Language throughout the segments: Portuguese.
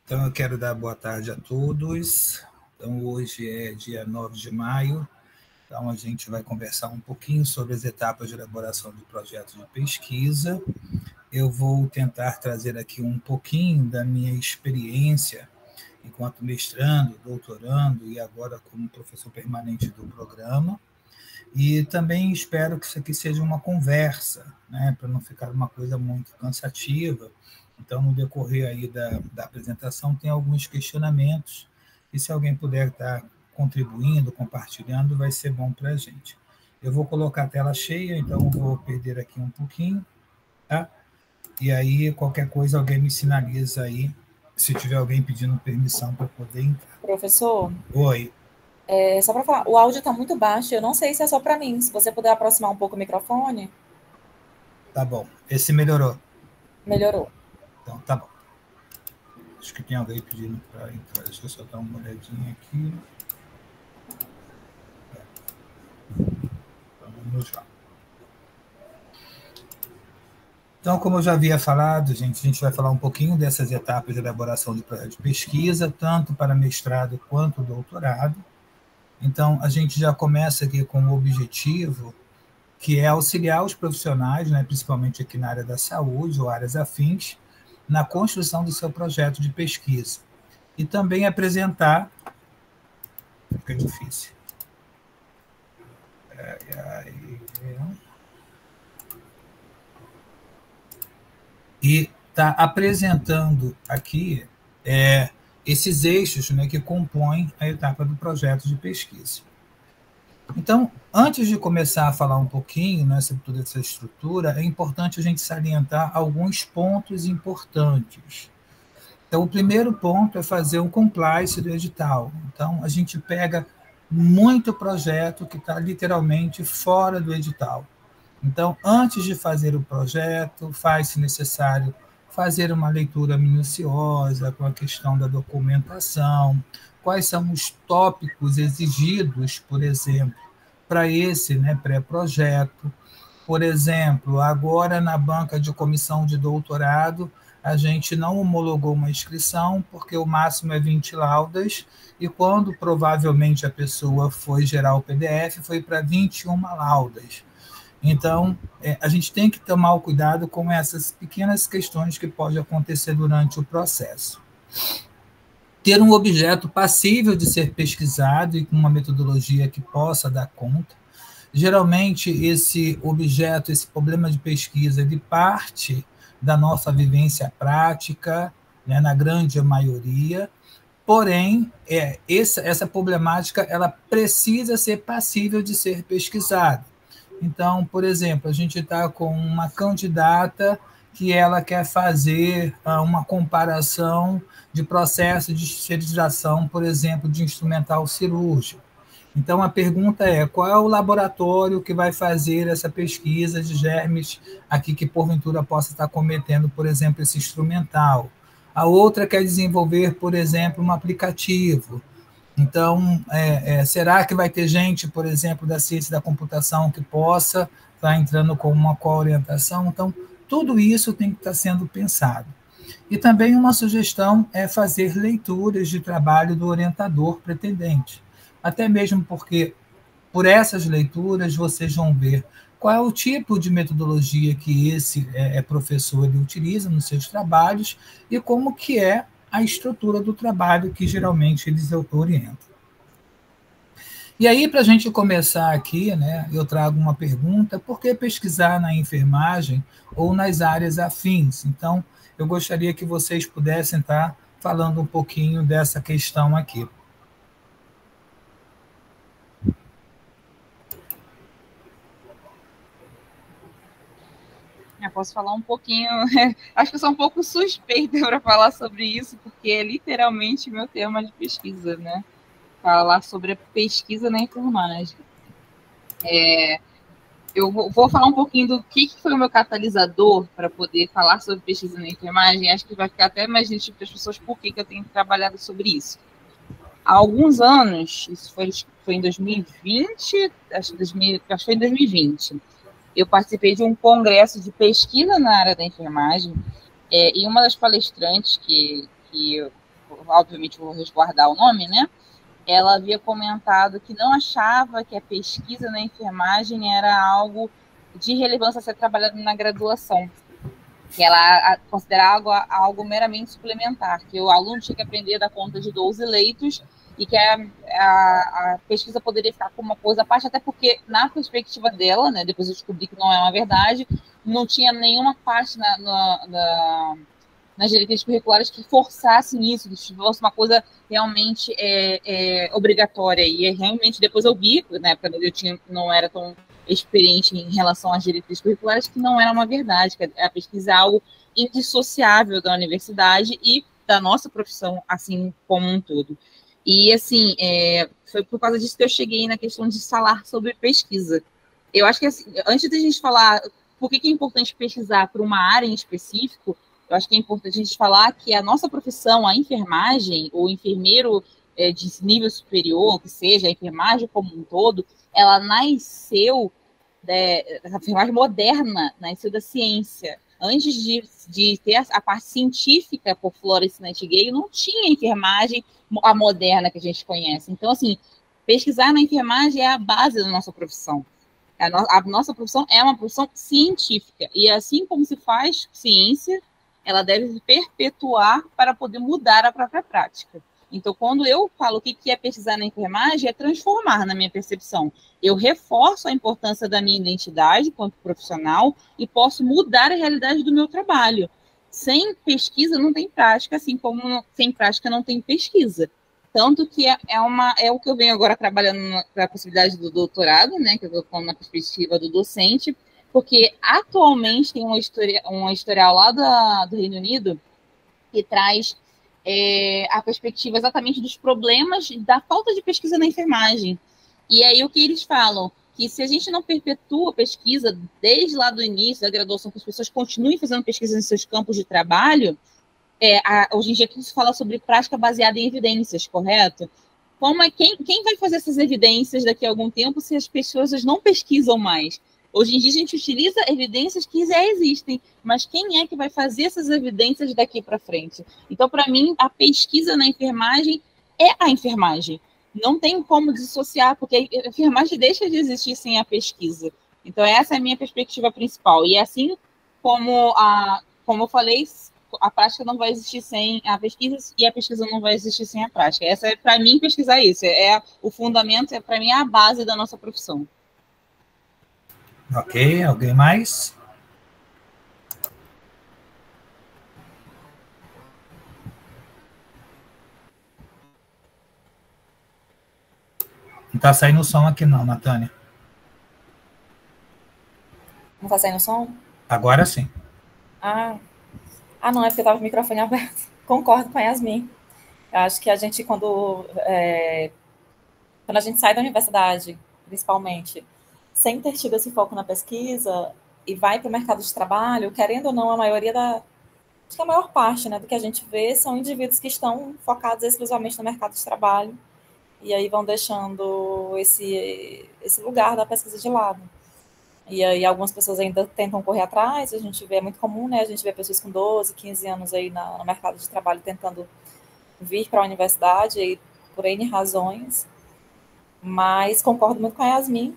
Então, eu quero dar boa tarde a todos. Então, hoje é dia 9 de maio, então a gente vai conversar um pouquinho sobre as etapas de elaboração de projetos de pesquisa. Eu vou tentar trazer aqui um pouquinho da minha experiência enquanto mestrando, doutorando e agora como professor permanente do programa. E também espero que isso aqui seja uma conversa, né, para não ficar uma coisa muito cansativa. Então, no decorrer aí da apresentação, tem alguns questionamentos, e se alguém puder estar contribuindo, compartilhando, vai ser bom para a gente. Eu vou colocar a tela cheia, então vou perder aqui um pouquinho, tá? E aí, qualquer coisa, alguém me sinaliza aí, se tiver alguém pedindo permissão para poder entrar. Professor? Oi. Só para falar, o áudio está muito baixo, eu não sei se é só para mim. Se você puder aproximar um pouco o microfone. Tá bom. Esse melhorou? Melhorou. Então, tá bom. Acho que tem alguém pedindo para entrar. Deixa eu só dar uma olhadinha aqui. Vamos lá. Então, como eu já havia falado, a gente vai falar um pouquinho dessas etapas de elaboração de projeto de pesquisa, tanto para mestrado quanto doutorado. Então, a gente já começa aqui com o objetivo, que é auxiliar os profissionais, né, principalmente aqui na área da saúde ou áreas afins, na construção do seu projeto de pesquisa. E também apresentar... Fica difícil. E está apresentando aqui esses eixos, né, que compõem a etapa do projeto de pesquisa. Então, antes de começar a falar um pouquinho, né, sobre toda essa estrutura, é importante a gente salientar alguns pontos importantes. Então, o primeiro ponto é fazer um compliance do edital. Então, a gente pega muito projeto que está literalmente fora do edital. Então, antes de fazer o projeto, faz-se necessário fazer uma leitura minuciosa com a questão da documentação, quais são os tópicos exigidos, por exemplo, para esse, né, pré-projeto. Por exemplo, agora na banca de comissão de doutorado, a gente não homologou uma inscrição, porque o máximo é 20 laudas, e quando provavelmente a pessoa foi gerar o PDF, foi para 21 laudas. Então, a gente tem que tomar o cuidado com essas pequenas questões que podem acontecer durante o processo. Ter um objeto passível de ser pesquisado e com uma metodologia que possa dar conta. Geralmente, esse objeto, esse problema de pesquisa, ele parte da nossa vivência prática, né, na grande maioria, porém, essa problemática ela precisa ser passível de ser pesquisada. Então, por exemplo, a gente está com uma candidata que ela quer fazer uma comparação de processo de esterilização, por exemplo, de instrumental cirúrgico. Então, a pergunta é, qual é o laboratório que vai fazer essa pesquisa de germes aqui que, porventura, possa estar cometendo, por exemplo, esse instrumental? A outra quer desenvolver, por exemplo, um aplicativo. Então, será que vai ter gente, por exemplo, da ciência da computação que possa estar entrando com uma co-orientação? Então, tudo isso tem que estar sendo pensado. E também uma sugestão é fazer leituras de trabalho do orientador pretendente. Até mesmo porque, por essas leituras, vocês vão ver qual é o tipo de metodologia que esse professor ele utiliza nos seus trabalhos e como que é a estrutura do trabalho que geralmente eles orientam. E aí, para a gente começar aqui, né, eu trago uma pergunta: por que pesquisar na enfermagem ou nas áreas afins? Então, eu gostaria que vocês pudessem estar falando um pouquinho dessa questão aqui. Eu posso falar um pouquinho, acho que eu sou um pouco suspeita para falar sobre isso, porque é literalmente meu tema de pesquisa, né? Falar sobre a pesquisa na enfermagem. Eu vou falar um pouquinho do que foi o meu catalisador para poder falar sobre pesquisa na enfermagem. Acho que vai ficar até mais nítido para as pessoas por que eu tenho trabalhado sobre isso. Há alguns anos, isso foi em 2020, acho que foi em 2020, eu participei de um congresso de pesquisa na área da enfermagem, e uma das palestrantes que obviamente vou resguardar o nome, né? Ela havia comentado que não achava que a pesquisa na enfermagem era algo de relevância a ser trabalhado na graduação, que ela considerava algo meramente suplementar, que o aluno tinha que aprender a dar conta de 12 leitos e que a pesquisa poderia ficar como uma coisa à parte, até porque, na perspectiva dela, né, depois eu descobri que não é uma verdade, não tinha nenhuma parte nas diretrizes curriculares que forçassem isso, que fosse uma coisa realmente obrigatória. E realmente depois eu vi, na época eu não era tão experiente em relação às diretrizes curriculares, que não era uma verdade, que a pesquisa é algo indissociável da universidade e da nossa profissão, assim como um todo. E, assim, foi por causa disso que eu cheguei na questão de falar sobre pesquisa. Eu acho que, assim, antes de a gente falar por que é importante pesquisar por uma área em específico, eu acho que é importante a gente falar que a nossa profissão, a enfermagem, o enfermeiro de nível superior, que seja a enfermagem como um todo, ela nasceu, a enfermagem moderna nasceu da ciência. Antes de ter a parte científica por Florence Nightingale, não tinha enfermagem a moderna que a gente conhece. Então, assim, pesquisar na enfermagem é a base da nossa profissão. A nossa profissão é uma profissão científica. E assim como se faz ciência, ela deve se perpetuar para poder mudar a própria prática. Então, quando eu falo o que é pesquisar na enfermagem, é transformar na minha percepção. Eu reforço a importância da minha identidade enquanto profissional e posso mudar a realidade do meu trabalho. Sem pesquisa não tem prática, assim como sem prática não tem pesquisa. Tanto que é o que eu venho agora trabalhando para a possibilidade do doutorado, né, que eu estou falando na perspectiva do docente, porque atualmente tem uma historial lá do Reino Unido que traz a perspectiva exatamente dos problemas da falta de pesquisa na enfermagem. E aí o que eles falam? Que se a gente não perpetua a pesquisa desde lá do início da graduação, que as pessoas continuem fazendo pesquisa em seus campos de trabalho, hoje em dia tudo se fala sobre prática baseada em evidências, correto? Quem vai fazer essas evidências daqui a algum tempo se as pessoas não pesquisam mais? Hoje em dia a gente utiliza evidências que já existem, mas quem é que vai fazer essas evidências daqui para frente? Então, para mim, a pesquisa na enfermagem é a enfermagem. Não tem como dissociar, porque a enfermagem deixa de existir sem a pesquisa. Então, essa é a minha perspectiva principal. E assim como eu falei, a prática não vai existir sem a pesquisa e a pesquisa não vai existir sem a prática. Essa é, para mim, pesquisar isso. O fundamento, para mim, é a base da nossa profissão. Ok, alguém mais? Não está saindo o som aqui não, Natânia. Não está saindo o som? Agora sim. Não, é porque estava com o microfone aberto. Concordo com a Yasmin. Eu acho que a gente, quando a gente sai da universidade, principalmente, sem ter tido esse foco na pesquisa e vai para o mercado de trabalho, querendo ou não, acho que a maior parte, né, do que a gente vê são indivíduos que estão focados exclusivamente no mercado de trabalho e aí vão deixando esse lugar da pesquisa de lado. E aí algumas pessoas ainda tentam correr atrás, a gente vê, é muito comum, né, a gente vê pessoas com 12, 15 anos aí no mercado de trabalho tentando vir para a universidade aí, por N razões, mas concordo muito com a Yasmin,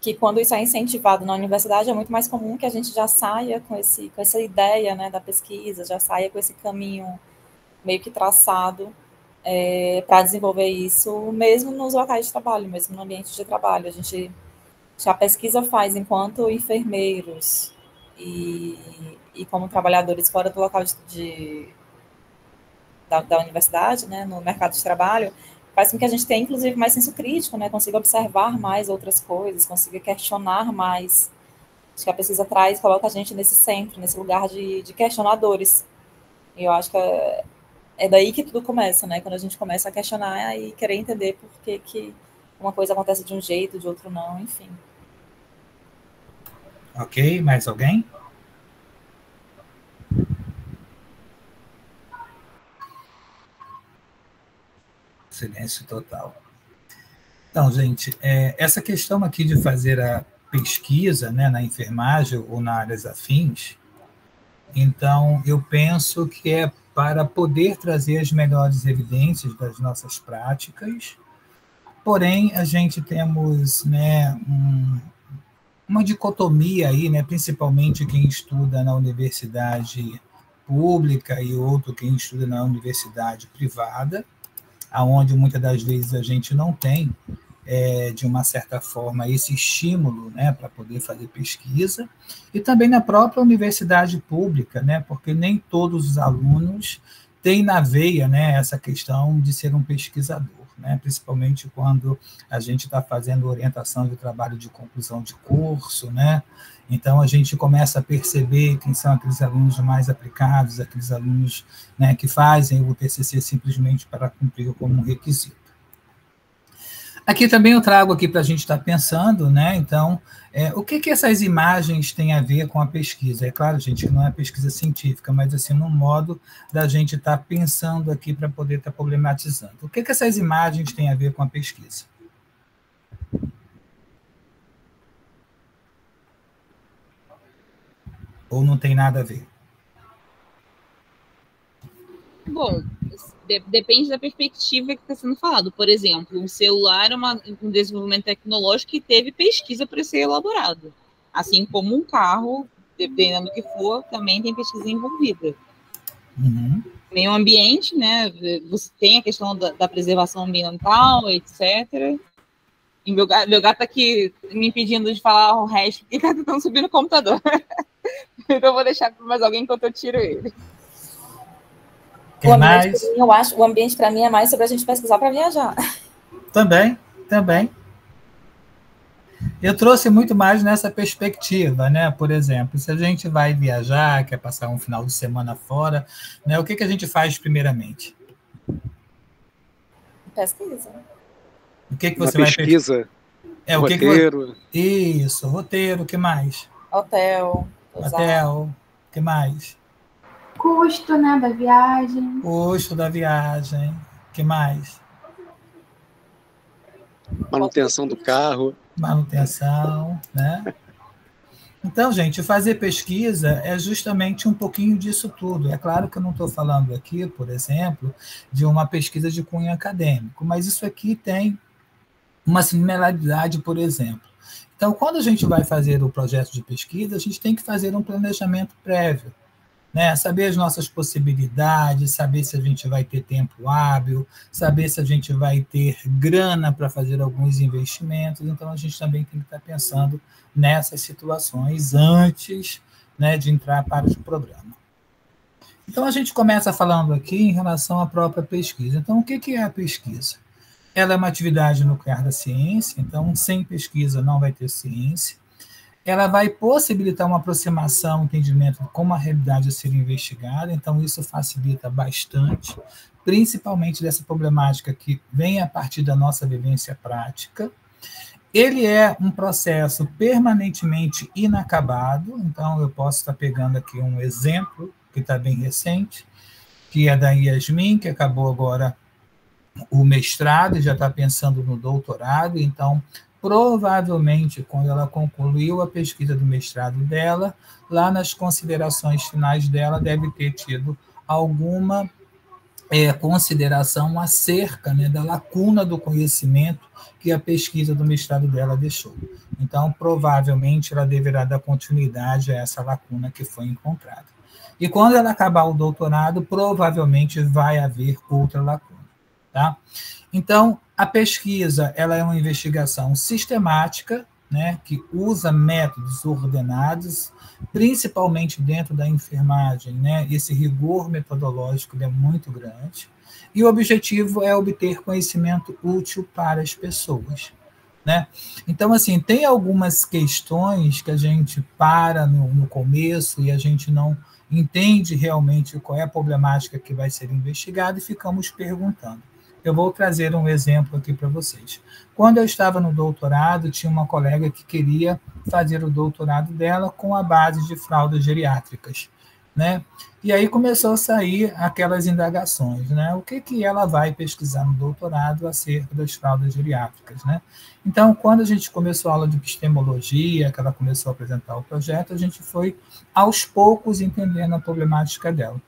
que quando isso é incentivado na universidade, é muito mais comum que a gente já saia com essa ideia, né, da pesquisa, já saia com esse caminho meio que traçado para desenvolver isso, mesmo nos locais de trabalho, mesmo no ambiente de trabalho. A pesquisa faz enquanto enfermeiros e como trabalhadores fora do local da universidade, né, no mercado de trabalho, faz com que a gente tenha, inclusive, mais senso crítico, né? Consiga observar mais outras coisas, consiga questionar mais. Acho que a pesquisa coloca a gente nesse centro, nesse lugar de questionadores. E eu acho que é daí que tudo começa, né? Quando a gente começa a questionar e querer entender por que uma coisa acontece de um jeito, de outro não, enfim. Ok, mais alguém? Silêncio total. Então, gente, essa questão aqui de fazer a pesquisa, né, na enfermagem ou nas áreas afins, Então, eu penso que é para poder trazer as melhores evidências das nossas práticas, porém, a gente temos, né, uma dicotomia aí, né, principalmente quem estuda na universidade pública e outro quem estuda na universidade privada, aonde muitas das vezes a gente não tem, de uma certa forma, esse estímulo, né, para poder fazer pesquisa, e também na própria universidade pública, né, porque nem todos os alunos têm na veia, né, essa questão de ser um pesquisador, né, principalmente quando a gente está fazendo orientação de trabalho de conclusão de curso, né, então a gente começa a perceber quem são aqueles alunos mais aplicados, aqueles alunos, né, que fazem o TCC simplesmente para cumprir como um requisito. Aqui também eu trago aqui para a gente estar pensando, né? Então, o que essas imagens têm a ver com a pesquisa? É claro, gente, que não é pesquisa científica, mas assim, no modo da gente estar pensando aqui para poder estar problematizando. O que essas imagens têm a ver com a pesquisa? Ou não tem nada a ver? Bom, depende da perspectiva que está sendo falado. Por exemplo, um celular é um desenvolvimento tecnológico que teve pesquisa para ser elaborado. Assim como um carro, dependendo do que for, também tem pesquisa envolvida. Uhum. Meio ambiente, né? Você tem a questão da preservação ambiental, etc. E meu gato está aqui me impedindo de falar o resto, porque está tentando subir no computador. Então eu vou deixar para mais alguém enquanto eu tiro ele. O ambiente para mim é mais sobre a gente pesquisar para viajar. Também. Eu trouxe muito mais nessa perspectiva, né? Por exemplo, se a gente vai viajar, quer passar um final de semana fora, né? O que a gente faz primeiramente? Pesquisa. O que você vai pesquisa? Roteiro. Isso, roteiro, o que mais? Hotel. O que mais? Custo, né, da viagem. Custo da viagem. O que mais? Manutenção do carro. Manutenção, né? Então, gente, fazer pesquisa é justamente um pouquinho disso tudo. É claro que eu não estou falando aqui, por exemplo, de uma pesquisa de cunho acadêmico, mas isso aqui tem uma similaridade, por exemplo. Então, quando a gente vai fazer o projeto de pesquisa, a gente tem que fazer um planejamento prévio, né? Saber as nossas possibilidades, saber se a gente vai ter tempo hábil, saber se a gente vai ter grana para fazer alguns investimentos. Então, a gente também tem que estar pensando nessas situações antes, né, de entrar para o programa. Então, a gente começa falando aqui em relação à própria pesquisa. Então, o que é a pesquisa? Ela é uma atividade nuclear da ciência, então, sem pesquisa não vai ter ciência. Ela vai possibilitar uma aproximação, um entendimento de como a realidade a ser investigada, então isso facilita bastante, principalmente dessa problemática que vem a partir da nossa vivência prática. Ele é um processo permanentemente inacabado, então eu posso estar pegando aqui um exemplo, que está bem recente, que é da Yasmin, que acabou agora o mestrado e já está pensando no doutorado, então provavelmente, quando ela concluiu a pesquisa do mestrado dela, lá nas considerações finais dela, deve ter tido alguma consideração acerca, né, da lacuna do conhecimento que a pesquisa do mestrado dela deixou. Então, provavelmente, ela deverá dar continuidade a essa lacuna que foi encontrada. E quando ela acabar o doutorado, provavelmente vai haver outra lacuna. Tá? Então, a pesquisa ela é uma investigação sistemática, né, que usa métodos ordenados, principalmente dentro da enfermagem, né, esse rigor metodológico é muito grande, e o objetivo é obter conhecimento útil para as pessoas. Né? Então, assim, tem algumas questões que a gente para no começo e a gente não entende realmente qual é a problemática que vai ser investigada e ficamos perguntando. Eu vou trazer um exemplo aqui para vocês. Quando eu estava no doutorado, tinha uma colega que queria fazer o doutorado dela com a base de fraldas geriátricas. né? E aí começou a sair aquelas indagações, né? O que ela vai pesquisar no doutorado acerca das fraldas geriátricas, né? Então, quando a gente começou a aula de epistemologia, que ela começou a apresentar o projeto, a gente foi, aos poucos, entendendo a problemática dela.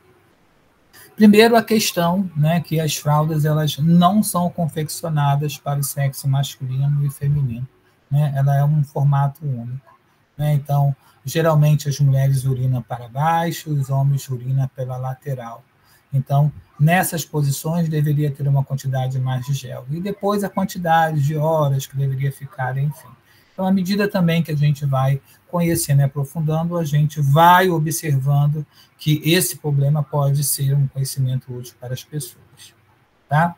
Primeiro, a questão, né, que as fraldas elas não são confeccionadas para o sexo masculino e feminino, né? Ela é um formato único, né? Então, geralmente as mulheres urinam para baixo, os homens urinam pela lateral. Então, nessas posições deveria ter uma quantidade mais de gel. E depois a quantidade de horas que deveria ficar, enfim. Então, à medida também que a gente vai conhecendo e aprofundando, a gente vai observando que esse problema pode ser um conhecimento útil para as pessoas. Tá?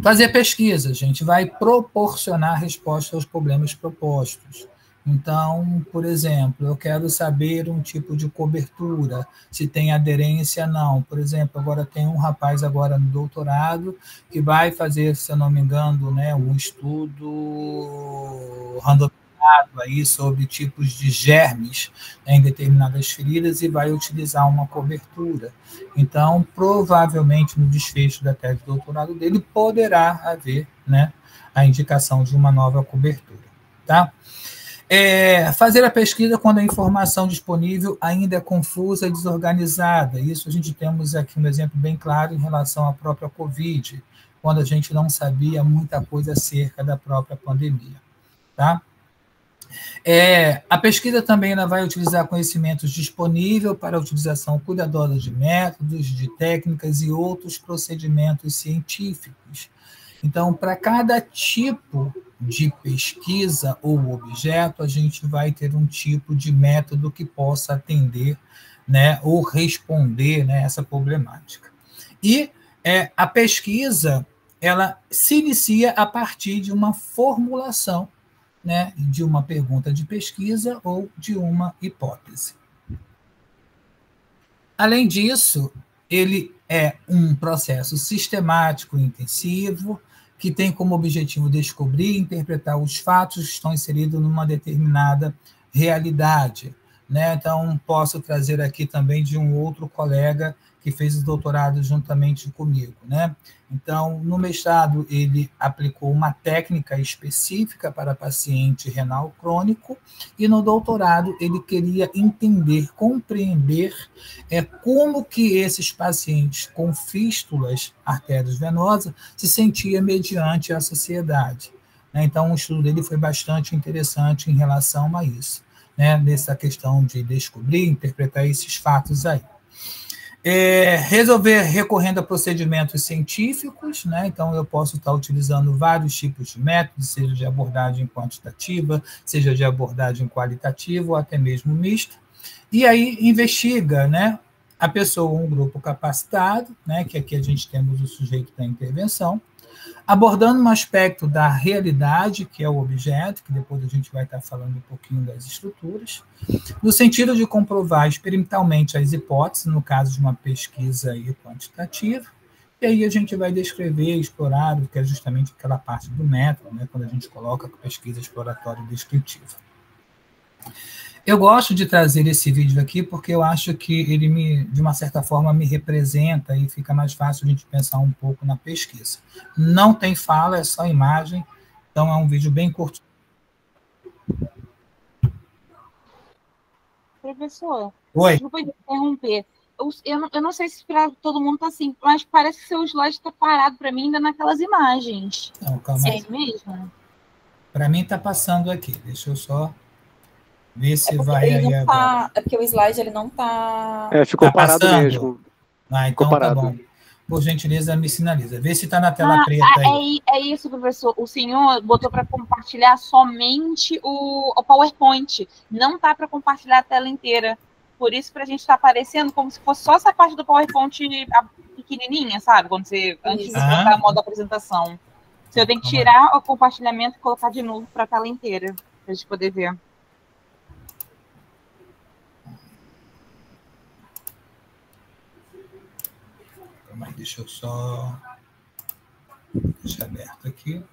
Fazer pesquisa, a gente vai proporcionar resposta aos problemas propostos. Então, por exemplo, eu quero saber um tipo de cobertura, se tem aderência ou não. Por exemplo, agora tem um rapaz agora no doutorado que vai fazer, se eu não me engano, né, um estudo randomizado aí sobre tipos de germes, né, em determinadas feridas e vai utilizar uma cobertura. Então, provavelmente, no desfecho da tese de doutorado dele, poderá haver, né, a indicação de uma nova cobertura. Tá? Fazer a pesquisa quando a informação disponível ainda é confusa e desorganizada. Isso a gente temos aqui um exemplo bem claro em relação à própria Covid, quando a gente não sabia muita coisa acerca da própria pandemia. Tá? A pesquisa também ela vai utilizar conhecimentos disponíveis para a utilização cuidadosa de métodos, de técnicas e outros procedimentos científicos. Então, para cada tipo de pesquisa ou objeto, a gente vai ter um tipo de método que possa atender, né, ou responder, né, essa problemática. E a pesquisa ela se inicia a partir de uma formulação, né, de uma pergunta de pesquisa ou de uma hipótese. Além disso, ele é um processo sistemático e intensivo, que tem como objetivo descobrir e interpretar os fatos que estão inseridos numa determinada realidade. Né? Então, posso trazer aqui também de um outro colega que fez o doutorado juntamente comigo. Né? Então, no mestrado, ele aplicou uma técnica específica para paciente renal crônico, e no doutorado ele queria entender, compreender como que esses pacientes com fístulas artérias venosas se sentiam mediante a sociedade. Né? Então, o estudo dele foi bastante interessante em relação a isso, né? Nessa questão de descobrir, interpretar esses fatos aí. Resolver recorrendo a procedimentos científicos, né? Então eu posso estar utilizando vários tipos de métodos, seja de abordagem quantitativa, seja de abordagem qualitativa, ou até mesmo misto, e aí investiga, né, a pessoa, um grupo capacitado, né, que aqui a gente temos o sujeito da intervenção, abordando um aspecto da realidade, que é o objeto, que depois a gente vai estar falando um pouquinho das estruturas, no sentido de comprovar experimentalmente as hipóteses, no caso de uma pesquisa aí quantitativa, e aí a gente vai descrever, explorar, que é justamente aquela parte do método, né, quando a gente coloca a pesquisa exploratória e descritiva. Eu gosto de trazer esse vídeo aqui porque eu acho que ele, de uma certa forma, me representa e fica mais fácil a gente pensar um pouco na pesquisa. Não tem fala, é só imagem, então é um vídeo bem curto. Professor, Oi. desculpa interromper. Eu não sei se para todo mundo está assim, mas parece que seu slide está parado para mim ainda naquelas imagens. Não, calma aí. É mesmo? Para mim está passando aqui, deixa eu só ver se vai aí agora. Tá, é porque o slide ele não está... Ficou parado passando mesmo. Então tá bom. Por gentileza, me sinaliza. Vê se está na tela preta aí. É isso, professor. O senhor botou para compartilhar somente o PowerPoint. Não tá para compartilhar a tela inteira. Por isso, para a gente estar aparecendo como se fosse só essa parte do PowerPoint pequenininha, sabe? Quando você, antes de botar a modo apresentação. Você tem que tirar o compartilhamento e colocar de novo para a tela inteira, para a gente poder ver. Mas deixa eu só deixar aberto aqui.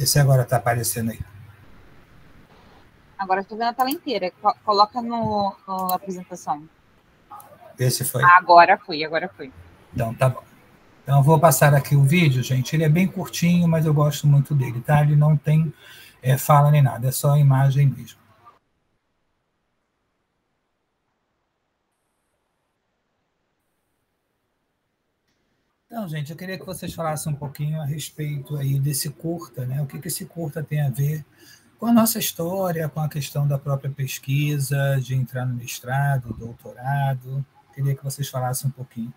Vê se agora está aparecendo aí. Agora estou vendo a tela inteira. Coloca na apresentação. Vê se foi. Agora foi. Então, tá bom. Então, eu vou passar aqui o vídeo, gente. Ele é bem curtinho, mas eu gosto muito dele, tá? Ele não tem fala nem nada, é só a imagem mesmo. Então, gente, eu queria que vocês falassem um pouquinho a respeito aí desse curta, né? O que esse curta tem a ver com a nossa história, com a questão da própria pesquisa, de entrar no mestrado, doutorado. Queria que vocês falassem um pouquinho.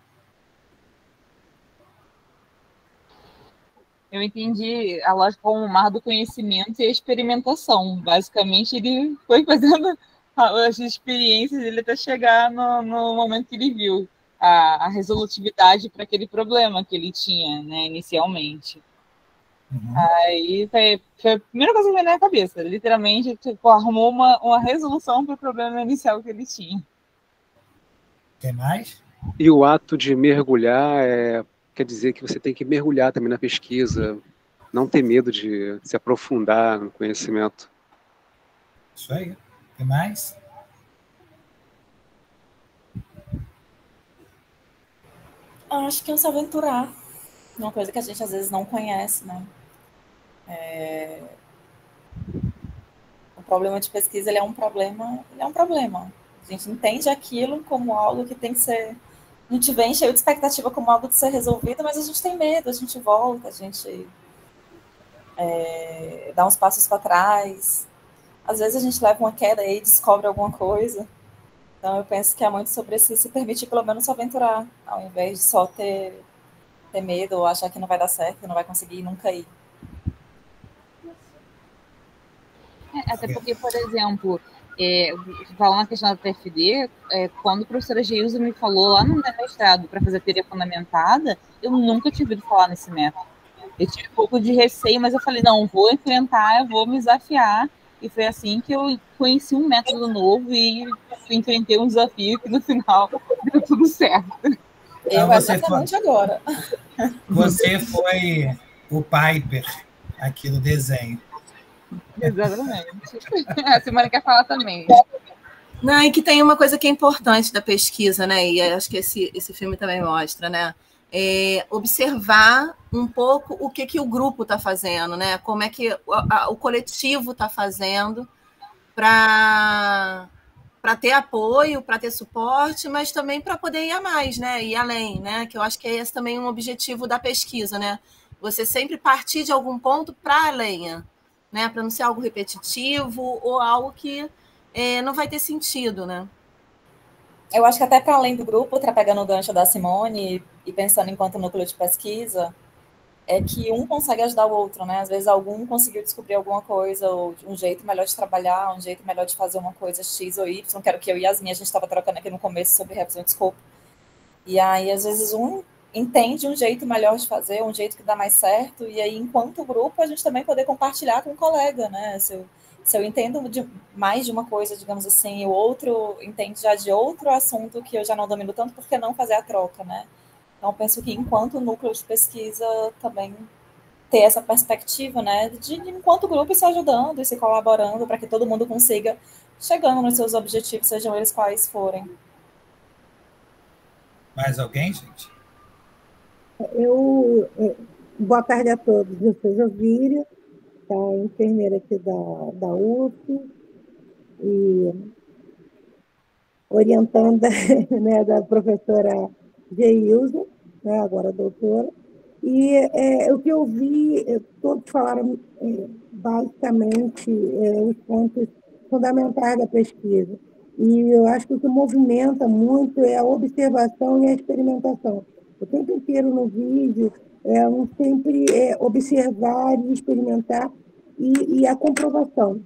Eu entendi a lógica como o mar do conhecimento e a experimentação. Basicamente, ele foi fazendo as experiências dele até chegar no momento que ele viu a resolutividade para aquele problema que ele tinha, né, inicialmente. Uhum. Aí foi a primeira coisa que veio na minha cabeça. Literalmente, tipo, arrumou uma resolução para o problema inicial que ele tinha. Tem mais? E o ato de mergulhar quer dizer que você tem que mergulhar também na pesquisa, não ter medo de se aprofundar no conhecimento. Isso aí. Tem mais? Acho que é se aventurar. Uma coisa que a gente às vezes não conhece, né? O problema de pesquisa, ele é um problema. A gente entende aquilo como algo que tem que ser... A gente vem cheio de expectativa como algo de ser resolvido, mas a gente tem medo, a gente volta, a gente dá uns passos para trás. Às vezes a gente leva uma queda e descobre alguma coisa. Então eu penso que é muito sobre se permitir pelo menos se aventurar, ao invés de só ter medo ou achar que não vai dar certo, que não vai conseguir nunca ir. Até porque, por exemplo, falando na questão da TFD, quando a professora Geilza me falou lá no mestrado para fazer teoria fundamentada, eu nunca tinha ouvido falar nesse método. Eu tive um pouco de receio, mas eu falei, não, vou enfrentar, eu vou me desafiar. E foi assim que eu conheci um método novo e enfrentei um desafio que no final deu tudo certo. Eu exatamente agora. Você foi o Piper aqui do desenho. Exatamente. A Simone quer falar também. Não, e que tem uma coisa que é importante da pesquisa, né? E acho que esse filme também mostra, né? Observar um pouco o que o grupo está fazendo, né? Como é que o coletivo está fazendo para ter apoio, para ter suporte, mas também para poder ir a mais, né? Ir além, né? Que eu acho que é esse também um objetivo da pesquisa, né? Você sempre partir de algum ponto para além, né? Para não ser algo repetitivo ou algo que não vai ter sentido, né? Eu acho que até para além do grupo, pegando o gancho da Simone e pensando enquanto núcleo de pesquisa, é que um consegue ajudar o outro, né? Às vezes algum conseguiu descobrir alguma coisa, ou um jeito melhor de trabalhar, um jeito melhor de fazer uma coisa X ou Y, que era o que eu e Yasmin, a gente estava trocando aqui no começo sobre revisão de escopo. E aí, às vezes, um entende um jeito melhor de fazer, um jeito que dá mais certo, e aí, enquanto grupo, a gente também poder compartilhar com o colega, né? Se eu entendo mais de uma coisa, digamos assim, e o outro entende já de outro assunto que eu já não domino tanto, por que não fazer a troca, né? Então, penso que enquanto núcleo de pesquisa também ter essa perspectiva, né, de enquanto grupo se ajudando e se colaborando para que todo mundo consiga chegando nos seus objetivos, sejam eles quais forem. Mais alguém, gente? Boa tarde a todos. Eu sou Jovíria, enfermeira aqui da UF e orientanda né, da professora Geilza, né, agora doutora. E o que eu vi, todos falaram basicamente os pontos fundamentais da pesquisa. E eu acho que o que movimenta muito é a observação e a experimentação. O tempo inteiro no vídeo, sempre observar e experimentar e a comprovação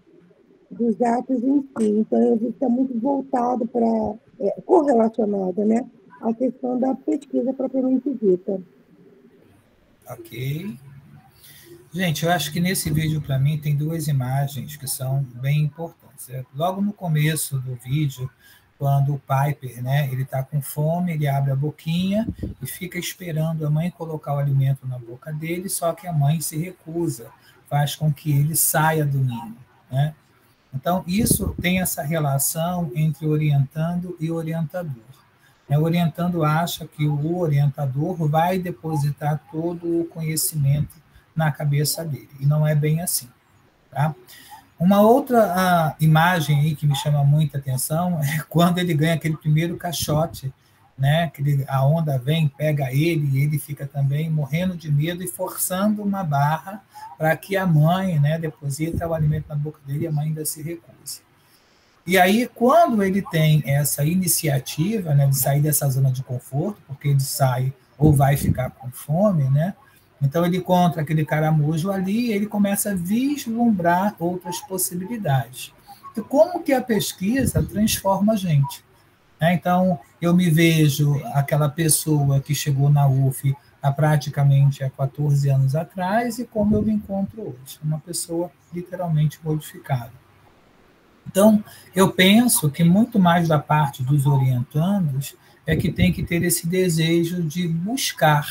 dos atos em si. Então, eu vi que está muito voltado para, correlacionado, né, à questão da pesquisa propriamente dita. Ok. Gente, eu acho que nesse vídeo, para mim, tem duas imagens que são bem importantes. Logo no começo do vídeo, quando o Piper, né, ele está com fome, ele abre a boquinha e fica esperando a mãe colocar o alimento na boca dele, só que a mãe se recusa, faz com que ele saia do ninho, né? Então, isso tem essa relação entre orientando e orientador. O orientando acha que o orientador vai depositar todo o conhecimento na cabeça dele, e não é bem assim, tá? Uma outra imagem aí que me chama muita atenção é quando ele ganha aquele primeiro caixote, né? A onda vem, pega ele, e ele fica também morrendo de medo e forçando uma barra para que a mãe, né, deposita o alimento na boca dele e a mãe ainda se recusa. E aí, quando ele tem essa iniciativa, né, de sair dessa zona de conforto, porque ele sai ou vai ficar com fome, né? Então ele encontra aquele caramujo ali e ele começa a vislumbrar outras possibilidades. E como que a pesquisa transforma a gente? Então, eu me vejo aquela pessoa que chegou na UF praticamente há 14 anos atrás e como eu me encontro hoje, uma pessoa literalmente modificada. Então, eu penso que muito mais da parte dos orientandos é que tem que ter esse desejo de buscar,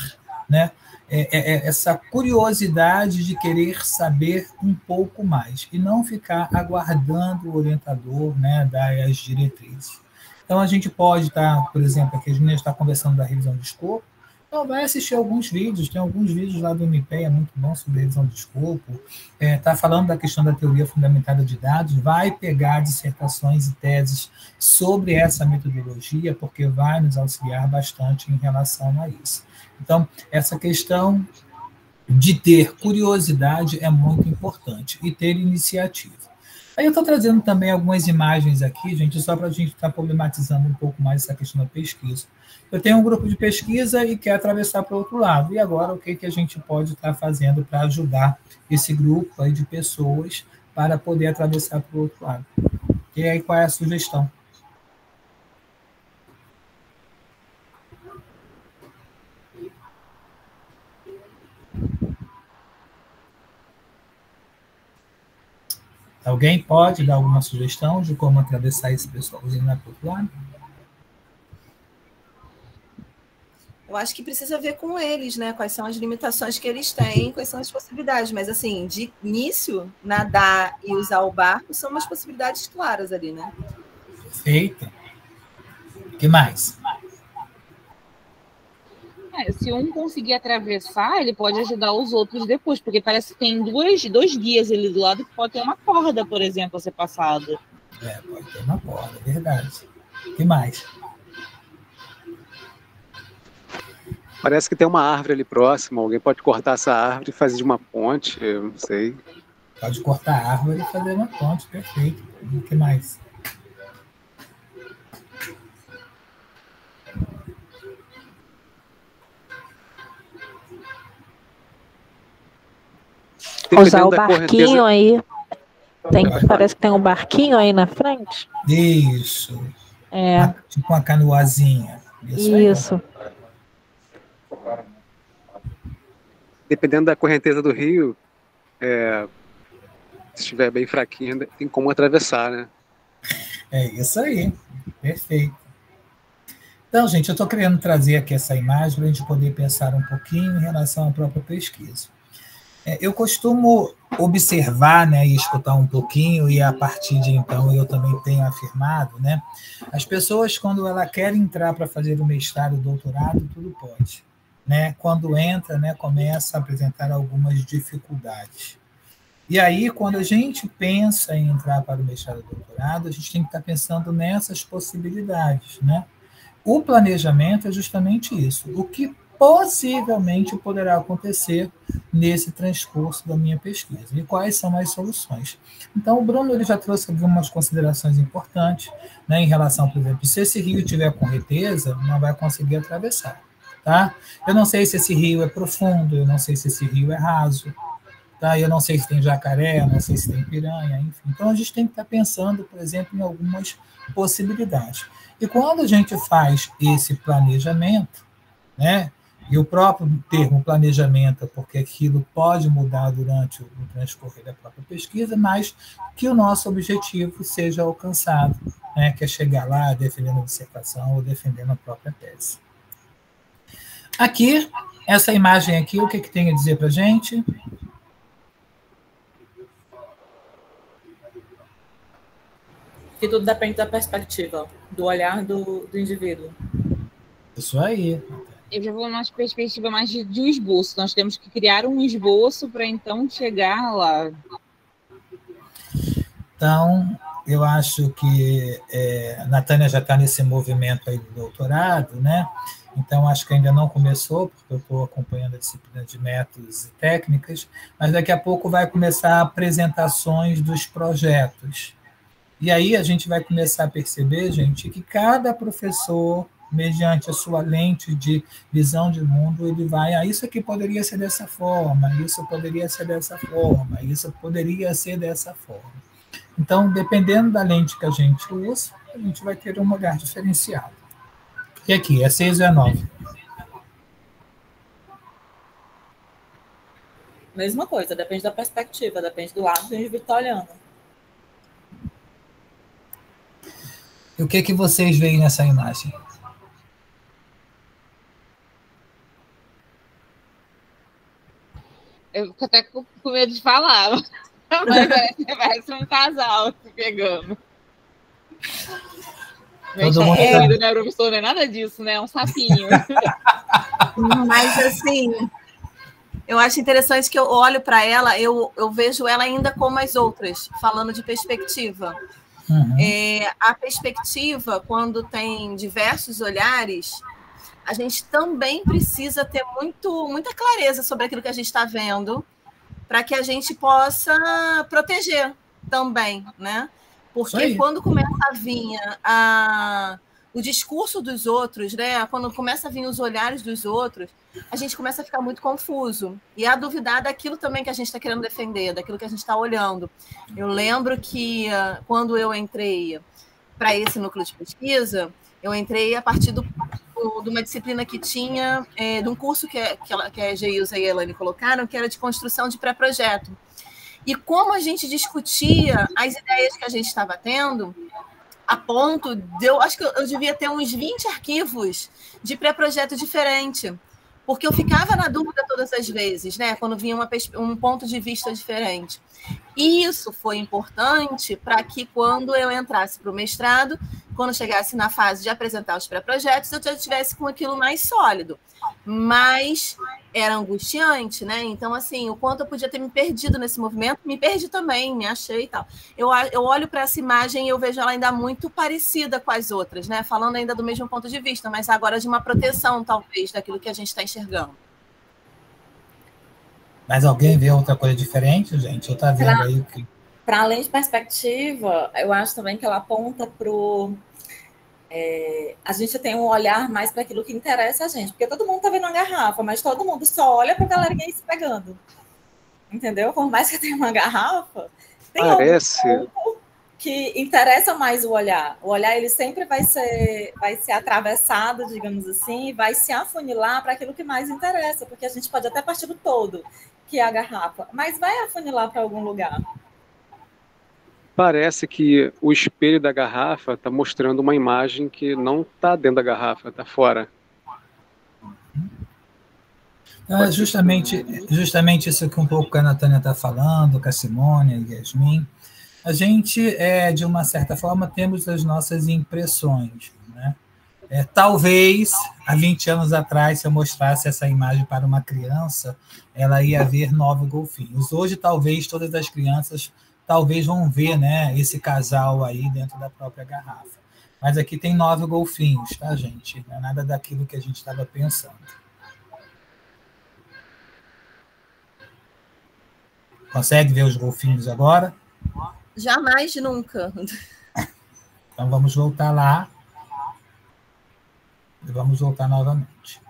né? Essa curiosidade de querer saber um pouco mais e não ficar aguardando o orientador, né, dar as diretrizes. Então, a gente pode estar, por exemplo, aqui a gente está conversando da revisão de escopo, então vai assistir alguns vídeos, tem alguns vídeos lá do MPE, é muito bom sobre revisão de escopo, está falando da questão da teoria fundamentada de dados, vai pegar dissertações e teses sobre essa metodologia, porque vai nos auxiliar bastante em relação a isso. Então, essa questão de ter curiosidade é muito importante e ter iniciativa. Aí eu estou trazendo também algumas imagens aqui, gente, só para a gente estar problematizando um pouco mais essa questão da pesquisa. Eu tenho um grupo de pesquisa e quero atravessar para o outro lado. E agora, o que a gente pode estar fazendo para ajudar esse grupo aí de pessoas para poder atravessar para o outro lado? E aí, qual é a sugestão? Alguém pode dar alguma sugestão de como atravessar esse pessoalzinho lá para o outro lado? Eu acho que precisa ver com eles, né? Quais são as limitações que eles têm, quais são as possibilidades. Mas, assim, de início, nadar e usar o barco são umas possibilidades claras ali, né? Perfeito. O que mais? Se um conseguir atravessar, ele pode ajudar os outros depois, porque parece que tem dois guias ali do lado que pode ter uma corda, por exemplo, a ser passada. Pode ter uma corda, é verdade. O que mais? Parece que tem uma árvore ali próxima, alguém pode cortar essa árvore e fazer de uma ponte, eu não sei. Pode cortar a árvore e fazer uma ponte, perfeito. O que mais? Usar o barquinho aí. Parece que tem um barquinho aí na frente. Isso. Tipo uma canoazinha. Isso. Dependendo da correnteza do rio, se estiver bem fraquinho, tem como atravessar, né? É isso aí. Perfeito. Então, gente, eu estou querendo trazer aqui essa imagem para a gente poder pensar um pouquinho em relação à própria pesquisa. Eu costumo observar, né, e escutar um pouquinho, e a partir de então eu também tenho afirmado, né, as pessoas, quando ela quer entrar para fazer o mestrado, o doutorado, tudo pode. Né? Quando entra, né, começa a apresentar algumas dificuldades. E aí, quando a gente pensa em entrar para o mestrado e doutorado, a gente tem que estar pensando nessas possibilidades. Né? O planejamento é justamente isso. O que possivelmente poderá acontecer nesse transcurso da minha pesquisa e quais são as soluções. Então, o Bruno ele já trouxe algumas considerações importantes, né, em relação, por exemplo, se esse rio tiver correnteza, não vai conseguir atravessar. Tá? Eu não sei se esse rio é profundo, eu não sei se esse rio é raso, tá? Eu não sei se tem jacaré, eu não sei se tem piranha, enfim. Então, a gente tem que estar pensando, por exemplo, em algumas possibilidades. E quando a gente faz esse planejamento, né, e o próprio termo planejamento, porque aquilo pode mudar durante o transcorrer da própria pesquisa, mas que o nosso objetivo seja alcançado, né, que é chegar lá defendendo a dissertação ou defendendo a própria tese. Aqui, essa imagem aqui, o que tem a dizer para a gente? Que tudo depende da perspectiva, do olhar do indivíduo. Isso aí. Eu já vou numa perspectiva mais de um esboço. Nós temos que criar um esboço para então chegar lá. Então, eu acho que a Tânia já está nesse movimento aí do doutorado, né? Então, acho que ainda não começou, porque eu estou acompanhando a disciplina de métodos e técnicas, mas daqui a pouco vai começar apresentações dos projetos. E aí a gente vai começar a perceber, gente, que cada professor, mediante a sua lente de visão de mundo, ele vai, isso aqui poderia ser dessa forma, isso poderia ser dessa forma, isso poderia ser dessa forma. Então, dependendo da lente que a gente usa, a gente vai ter um olhar diferenciado. E aqui, é 6 ou é 9? Mesma coisa, depende da perspectiva, depende do lado que a gente está olhando. E o que vocês veem nessa imagem? Eu fico até com medo de falar, mas parece um casal se pegando. Todo mundo Né, professor? Não é nada disso, né? É um sapinho. Mas, assim, eu acho interessante que eu olho para ela, eu vejo ela ainda como as outras, falando de perspectiva. Uhum. A perspectiva, quando tem diversos olhares, a gente também precisa ter muita clareza sobre aquilo que a gente está vendo, para que a gente possa proteger também, né? Porque quando começa a vir o discurso dos outros, né? Quando começa a vir os olhares dos outros, a gente começa a ficar muito confuso e a duvidar daquilo também que a gente está querendo defender, daquilo que a gente está olhando. Eu lembro que quando eu entrei para esse núcleo de pesquisa, eu entrei a partir de uma disciplina que tinha, de um curso que a Geilza e a Elaine colocaram, que era de construção de pré-projeto. E como a gente discutia as ideias que a gente estava tendo, a ponto de acho que eu devia ter uns 20 arquivos de pré-projeto diferente, porque eu ficava na dúvida todas as vezes, né, quando vinha um ponto de vista diferente. E isso foi importante para que, quando eu entrasse para o mestrado, quando chegasse na fase de apresentar os pré-projetos, eu já estivesse com aquilo mais sólido. Mas era angustiante, né? Então, assim, o quanto eu podia ter me perdido nesse movimento, me perdi também, me achei e tal. Eu olho para essa imagem e eu vejo ela ainda muito parecida com as outras, né? Falando ainda do mesmo ponto de vista, mas agora de uma proteção, talvez, daquilo que a gente está enxergando. Mas alguém vê outra coisa diferente, gente? Eu estou vendo aí que... Para além de perspectiva, eu acho também que ela aponta para o... a gente tem um olhar mais para aquilo que interessa a gente, porque todo mundo está vendo uma garrafa, mas todo mundo só olha para a galerinha se pegando. Entendeu? Por mais que tenha uma garrafa, tem Parece... que interessa mais o olhar. O olhar, ele sempre vai ser atravessado, digamos assim, e vai se afunilar para aquilo que mais interessa, porque a gente pode até partir do todo, que é a garrafa, mas vai afunilar para algum lugar. Parece que o espelho da garrafa está mostrando uma imagem que não está dentro da garrafa, está fora. É justamente isso que um pouco a Natânia está falando, com a Simone e a Yasmin. A gente, de uma certa forma, temos as nossas impressões, né? Talvez, há 20 anos atrás, se eu mostrasse essa imagem para uma criança, ela ia ver 9 golfinhos. Hoje, talvez, todas as crianças vão ver, né, esse casal aí dentro da própria garrafa. Mas aqui tem 9 golfinhos, tá, gente? Não é nada daquilo que a gente estava pensando. Consegue ver os golfinhos agora? Jamais, nunca. Então, vamos voltar lá. E vamos voltar novamente.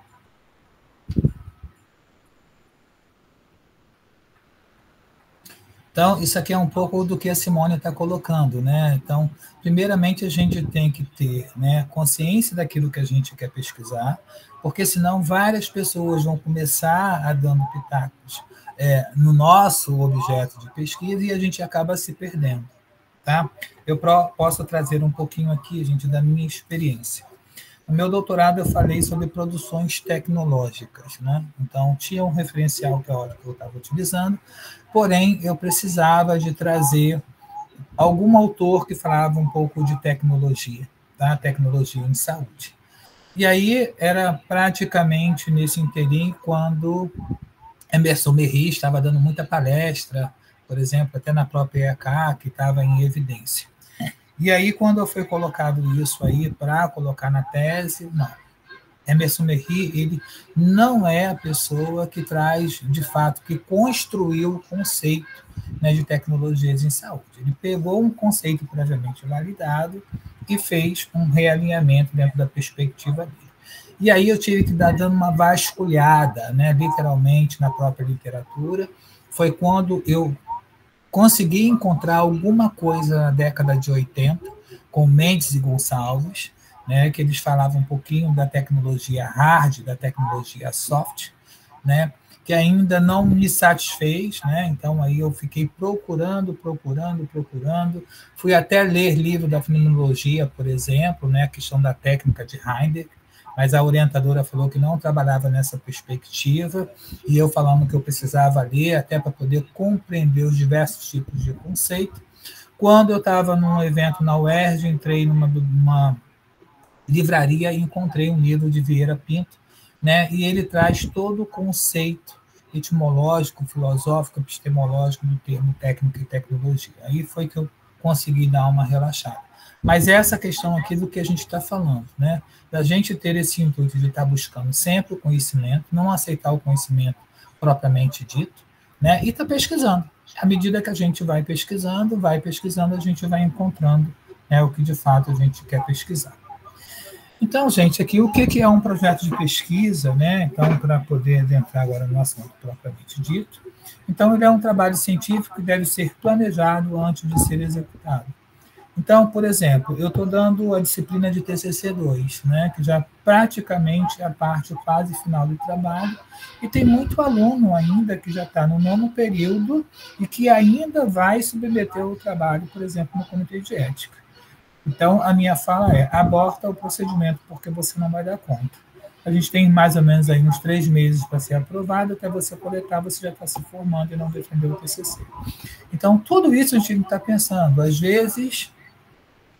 Então, isso aqui é um pouco do que a Simone está colocando, né? Então, primeiramente, a gente tem que ter, né, consciência daquilo que a gente quer pesquisar, porque senão várias pessoas vão começar a dando pitacos no nosso objeto de pesquisa e a gente acaba se perdendo, tá? Eu posso trazer um pouquinho aqui, gente, da minha experiência. No meu doutorado, eu falei sobre produções tecnológicas, né? Então, tinha um referencial teórico que eu estava utilizando, porém, eu precisava de trazer algum autor que falava um pouco de tecnologia, tá? Tecnologia em saúde. E aí era praticamente nesse interim quando Emerson Merri estava dando muita palestra, por exemplo, até na própria EAK, que estava em evidência. E aí, quando foi colocado isso aí para colocar na tese, não. Emerson Merri, ele não é a pessoa que traz, de fato, que construiu o conceito, né, de tecnologias em saúde. Ele pegou um conceito previamente validado e fez um realinhamento dentro da perspectiva dele. E aí eu tive que dar dando uma vasculhada, né, literalmente, na própria literatura. Foi quando eu consegui encontrar alguma coisa na década de 80, com Mendes e Gonçalves, né, que eles falavam um pouquinho da tecnologia hard, da tecnologia soft, né, que ainda não me satisfez, né, então aí eu fiquei procurando, fui até ler livro da fenomenologia, por exemplo, né, a questão da técnica de Heidegger, mas a orientadora falou que não trabalhava nessa perspectiva, e eu falando que eu precisava ler até para poder compreender os diversos tipos de conceito. Quando eu estava num evento na UERJ, entrei numa livraria e encontrei um livro de Vieira Pinto, né, e ele traz todo o conceito etimológico, filosófico, epistemológico do termo técnica e tecnologia. Aí foi que eu consegui dar uma relaxada. Mas essa questão aqui do que a gente está falando, né, da gente ter esse intuito de estar buscando sempre o conhecimento, não aceitar o conhecimento propriamente dito, né, e estar pesquisando. À medida que a gente vai pesquisando, a gente vai encontrando, né, o que de fato a gente quer pesquisar. Então, gente, aqui o que é um projeto de pesquisa, né? Então, para poder adentrar agora no assunto propriamente dito. Então, ele é um trabalho científico que deve ser planejado antes de ser executado. Então, por exemplo, eu estou dando a disciplina de TCC2, né? Que já praticamente é a parte quase final do trabalho, e tem muito aluno ainda que já está no 9º período e que ainda vai submeter o trabalho, por exemplo, no comitê de ética. Então, a minha fala é, aborta o procedimento, porque você não vai dar conta. A gente tem mais ou menos aí uns 3 meses para ser aprovado, até você coletar, você já está se formando e não defendeu o TCC. Então, tudo isso a gente tem que estar pensando. Às vezes,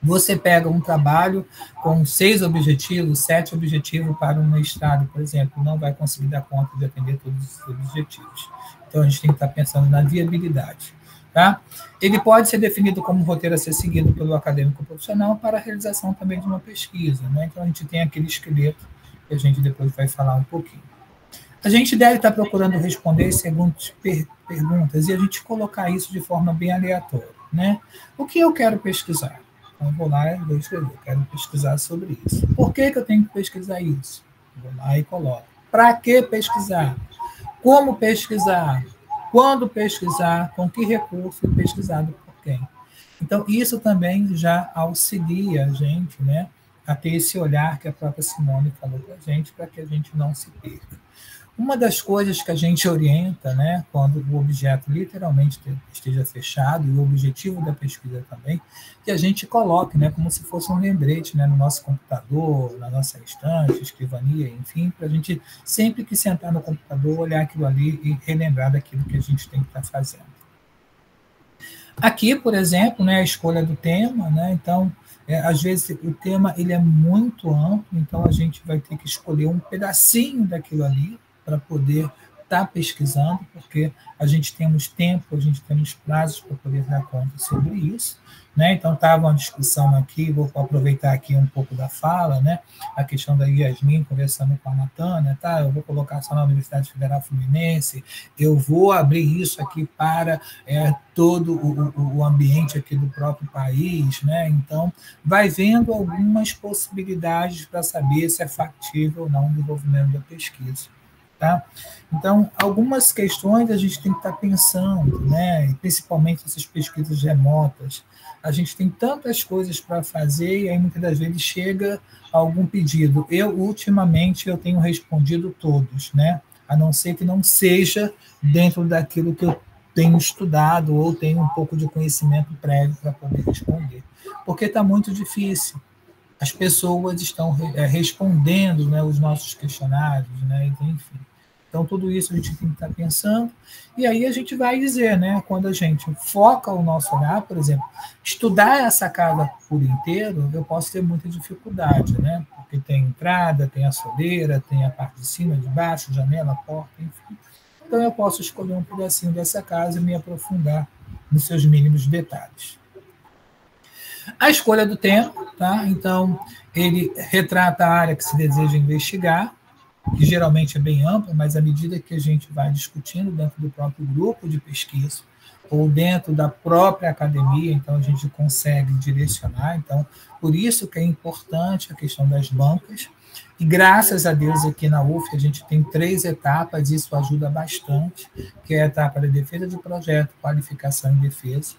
você pega um trabalho com 6 objetivos, 7 objetivos para um mestrado, por exemplo, não vai conseguir dar conta de atender todos os objetivos. Então, a gente tem que estar pensando na viabilidade. Tá? Ele pode ser definido como roteiro a ser seguido pelo acadêmico profissional para a realização também de uma pesquisa, né? Então, a gente tem aquele esqueleto que a gente depois vai falar um pouquinho. A gente deve estar procurando responder as seguintes perguntas e a gente colocar isso de forma bem aleatória, né? O que eu quero pesquisar? Então, eu vou lá e vou escrever, eu quero pesquisar sobre isso. Por que eu tenho que pesquisar isso? Vou lá e coloco. Para que pesquisar? Como pesquisar? Quando pesquisar, com que recurso e pesquisado por quem. Então, isso também já auxilia a gente, né, a ter esse olhar que a própria Simone falou para a gente, para que a gente não se perca. Uma das coisas que a gente orienta, né, quando o objeto literalmente esteja fechado, e o objetivo da pesquisa também, que a gente coloque, né, como se fosse um lembrete, né, no nosso computador, na nossa estante, escrivania, enfim, para a gente, sempre que sentar no computador, olhar aquilo ali e relembrar daquilo que a gente tem que estar fazendo. Aqui, por exemplo, né, a escolha do tema, né, então, às vezes o tema ele é muito amplo, então a gente vai ter que escolher um pedacinho daquilo ali, para poder estar pesquisando, porque a gente temos tempo, a gente temos prazos para poder dar conta sobre isso, né? Então, estava uma discussão aqui, vou aproveitar aqui um pouco da fala, né? A questão da Yasmin conversando com a Natânia, tá? Eu vou colocar só na Universidade Federal Fluminense, eu vou abrir isso aqui para todo o ambiente aqui do próprio país, né? Então, vai vendo algumas possibilidades para saber se é factível ou não o desenvolvimento da pesquisa. Tá? Então, algumas questões a gente tem que estar pensando, né? Principalmente essas pesquisas remotas. A gente tem tantas coisas para fazer e aí muitas das vezes chega algum pedido. Ultimamente, eu tenho respondido todos, né? A não ser que não seja dentro daquilo que eu tenho estudado ou tenho um pouco de conhecimento prévio para poder responder. Porque está muito difícil. As pessoas estão respondendo, né, os nossos questionários, né? Enfim. Então, tudo isso a gente tem que estar pensando, e aí a gente vai dizer, né, quando a gente foca o nosso olhar, por exemplo, estudar essa casa por inteiro, eu posso ter muita dificuldade, né, porque tem entrada, tem a soleira, tem a parte de cima, de baixo, janela, porta, enfim. Então, eu posso escolher um pedacinho dessa casa e me aprofundar nos seus mínimos detalhes. A escolha do tema, tá? Então, ele retrata a área que se deseja investigar, que geralmente é bem ampla, mas à medida que a gente vai discutindo dentro do próprio grupo de pesquisa, ou dentro da própria academia, então a gente consegue direcionar. Então, por isso que é importante a questão das bancas. E graças a Deus aqui na UF a gente tem 3 etapas, isso ajuda bastante, que é a etapa da defesa de projeto, qualificação e defesa.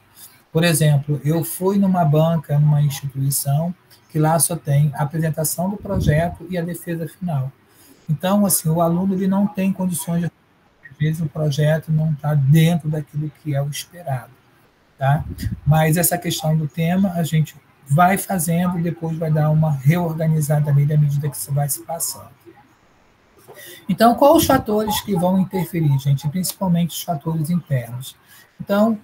Por exemplo, eu fui numa banca, numa instituição, que lá só tem a apresentação do projeto e a defesa final. Então, assim, o aluno ele não tem condições de... Às vezes o projeto não está dentro daquilo que é o esperado. Tá? Mas essa questão do tema, a gente vai fazendo e depois vai dar uma reorganizada nele à medida que isso vai se passando. Então, quais os fatores que vão interferir, gente? Principalmente os fatores internos. Então,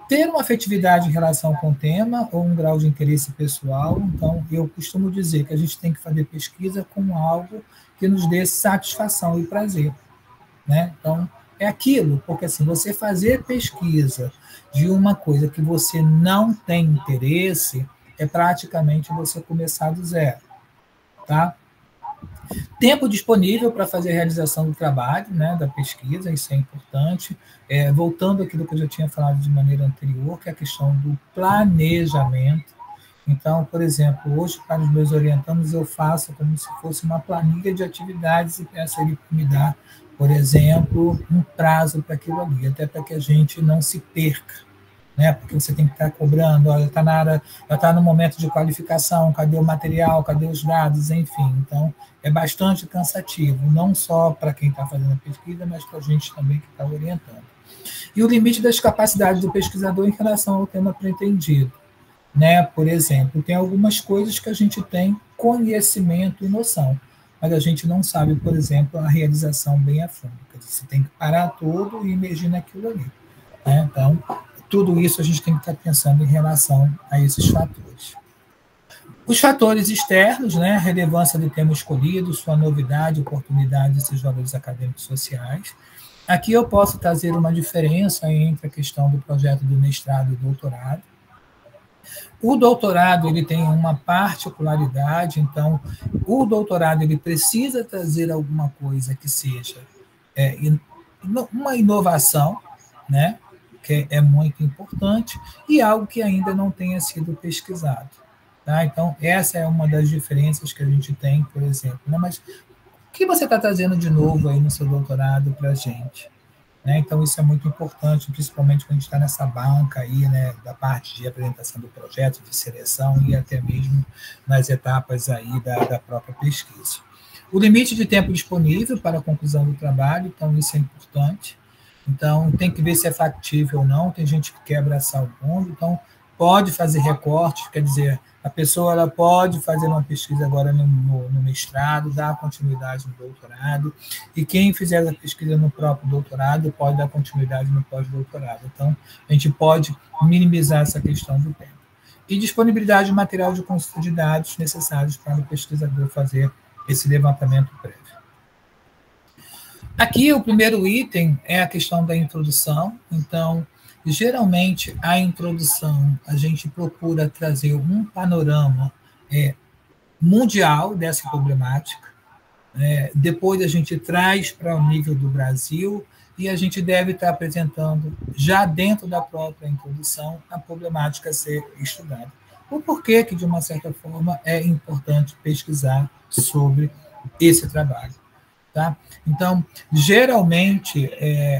ter uma afetividade em relação com o tema ou um grau de interesse pessoal. Então, eu costumo dizer que a gente tem que fazer pesquisa com algo que nos dê satisfação e prazer, né? Então, é aquilo, porque assim, você fazer pesquisa de uma coisa que você não tem interesse é praticamente você começar do zero, tá? Tempo disponível para fazer a realização do trabalho, né, da pesquisa, isso é importante. Voltando àquilo que eu já tinha falado de maneira anterior, que é a questão do planejamento. Então, por exemplo, hoje, para os meus orientandos, eu faço como se fosse uma planilha de atividades e peço a ele para me dar, por exemplo, um prazo para aquilo ali, até para que a gente não se perca, né? Porque você tem que estar cobrando, olha, já está no momento de qualificação, cadê o material, cadê os dados, enfim. Então, é bastante cansativo, não só para quem está fazendo a pesquisa, mas para a gente também que está orientando. E o limite das capacidades do pesquisador em relação ao tema pretendido. Né? Por exemplo, tem algumas coisas que a gente tem conhecimento e noção, mas a gente não sabe, por exemplo, a realização bem a fundo. Você tem que parar tudo e imergir naquilo ali. Né? Então, tudo isso a gente tem que estar pensando em relação a esses fatores. Os fatores externos, né? Relevância do tema escolhido, sua novidade, oportunidade e seus valores acadêmicos sociais. Aqui eu posso trazer uma diferença entre a questão do projeto do mestrado e do doutorado. O doutorado ele tem uma particularidade, então o doutorado ele precisa trazer alguma coisa que seja uma inovação, né, que é muito importante, e algo que ainda não tenha sido pesquisado. Tá? Então, essa é uma das diferenças que a gente tem, por exemplo. Né? Mas o que você está trazendo de novo aí no seu doutorado para a gente? Né? Então, isso é muito importante, principalmente quando a gente está nessa banca aí, né, da parte de apresentação do projeto, de seleção e até mesmo nas etapas aí da própria pesquisa. O limite de tempo disponível para a conclusão do trabalho, então isso é importante. Então, tem que ver se é factível ou não, tem gente que quer abraçar o mundo, então pode fazer recortes, quer dizer, a pessoa ela pode fazer uma pesquisa agora no mestrado, dar continuidade no doutorado, e quem fizer a pesquisa no próprio doutorado pode dar continuidade no pós-doutorado. Então, a gente pode minimizar essa questão do tempo. E disponibilidade de material de consulta de dados necessários para o pesquisador fazer esse levantamento prévio. Aqui, o primeiro item é a questão da introdução. Então, geralmente, a introdução, a gente procura trazer um panorama mundial dessa problemática. Depois, a gente traz para o nível do Brasil e a gente deve estar apresentando, já dentro da própria introdução, a problemática a ser estudada. O porquê que, de uma certa forma, é importante pesquisar sobre esse trabalho. Tá? Então, geralmente,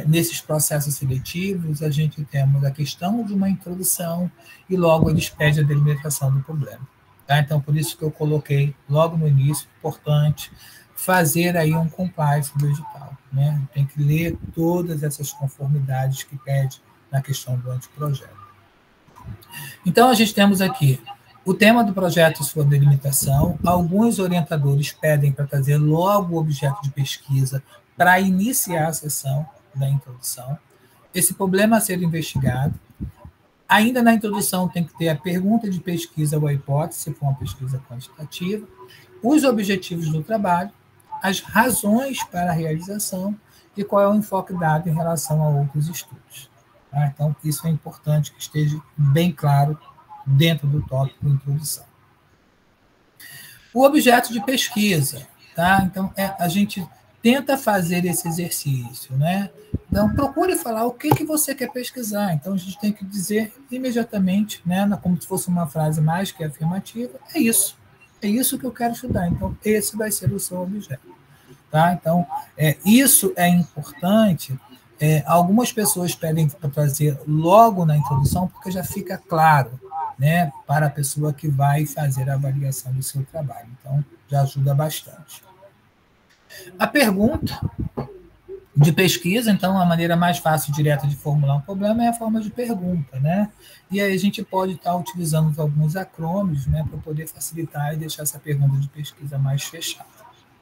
nesses processos seletivos, a gente temos a questão de uma introdução e logo eles pedem a delimitação do problema. Tá? Então, por isso que eu coloquei logo no início, importante, fazer aí um compliance do edital. Né? Tem que ler todas essas conformidades que pede na questão do anteprojeto. Então, a gente temos aqui o tema do projeto e sua delimitação. Alguns orientadores pedem para trazer logo o objeto de pesquisa para iniciar a sessão da introdução. Esse problema a ser investigado. Ainda na introdução tem que ter a pergunta de pesquisa ou a hipótese, se for uma pesquisa quantitativa, os objetivos do trabalho, as razões para a realização e qual é o enfoque dado em relação a outros estudos. Tá? Então, isso é importante que esteja bem claro dentro do tópico de introdução. O objeto de pesquisa. Tá? Então, a gente tenta fazer esse exercício, né? Então, procure falar o que você quer pesquisar. Então, a gente tem que dizer imediatamente, né, como se fosse uma frase mais que afirmativa, é isso que eu quero estudar. Então, esse vai ser o seu objeto. Tá? Então, isso é importante. Algumas pessoas pedem para trazer logo na introdução, porque já fica claro, né, para a pessoa que vai fazer a avaliação do seu trabalho. Então, já ajuda bastante. A pergunta de pesquisa, então, a maneira mais fácil e direta de formular um problema é a forma de pergunta, né? E aí a gente pode estar utilizando alguns acrônimos, né, para poder facilitar e deixar essa pergunta de pesquisa mais fechada,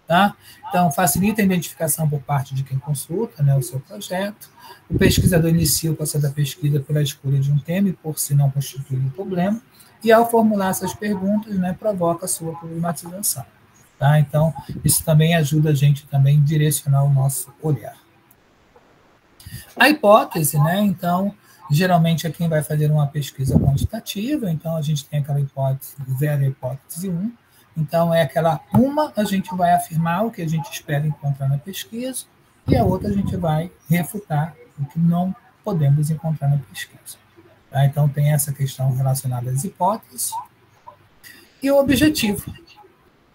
tá? Então, facilita a identificação por parte de quem consulta, né, o seu projeto. O pesquisador inicia o processo da pesquisa pela escolha de um tema e por si não constitui um problema. E, ao formular essas perguntas, né, provoca a sua problematização. Tá? Então, isso também ajuda a gente também a direcionar o nosso olhar. A hipótese, né? Então, geralmente é quem vai fazer uma pesquisa quantitativa, então a gente tem aquela hipótese 0 e a hipótese 1. Então, é aquela uma, a gente vai afirmar o que a gente espera encontrar na pesquisa, e a outra a gente vai refutar o que não podemos encontrar na pesquisa. Tá? Então, tem essa questão relacionada às hipóteses. E o objetivo.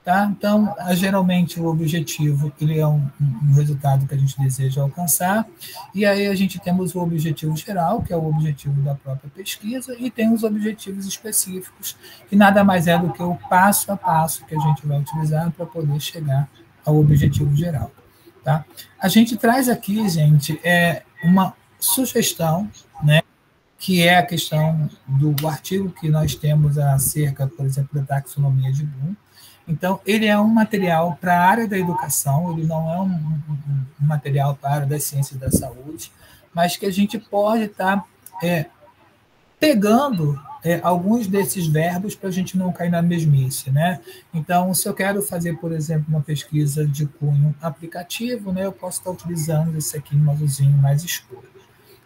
Tá? Então, geralmente, o objetivo ele é um resultado que a gente deseja alcançar, e aí a gente temos o objetivo geral, que é o objetivo da própria pesquisa, e tem os objetivos específicos, que nada mais é do que o passo a passo que a gente vai utilizar para poder chegar ao objetivo geral. Tá? A gente traz aqui, gente, uma sugestão, né, que é a questão do artigo que nós temos acerca, por exemplo, da taxonomia de Bloom. Então, ele é um material para a área da educação, ele não é um material para a área das ciências da saúde, mas que a gente pode estar pegando alguns desses verbos para a gente não cair na mesmice, né? Então, se eu quero fazer, por exemplo, uma pesquisa de cunho aplicativo, né, eu posso estar utilizando esse aqui em um azulzinho mais escuro.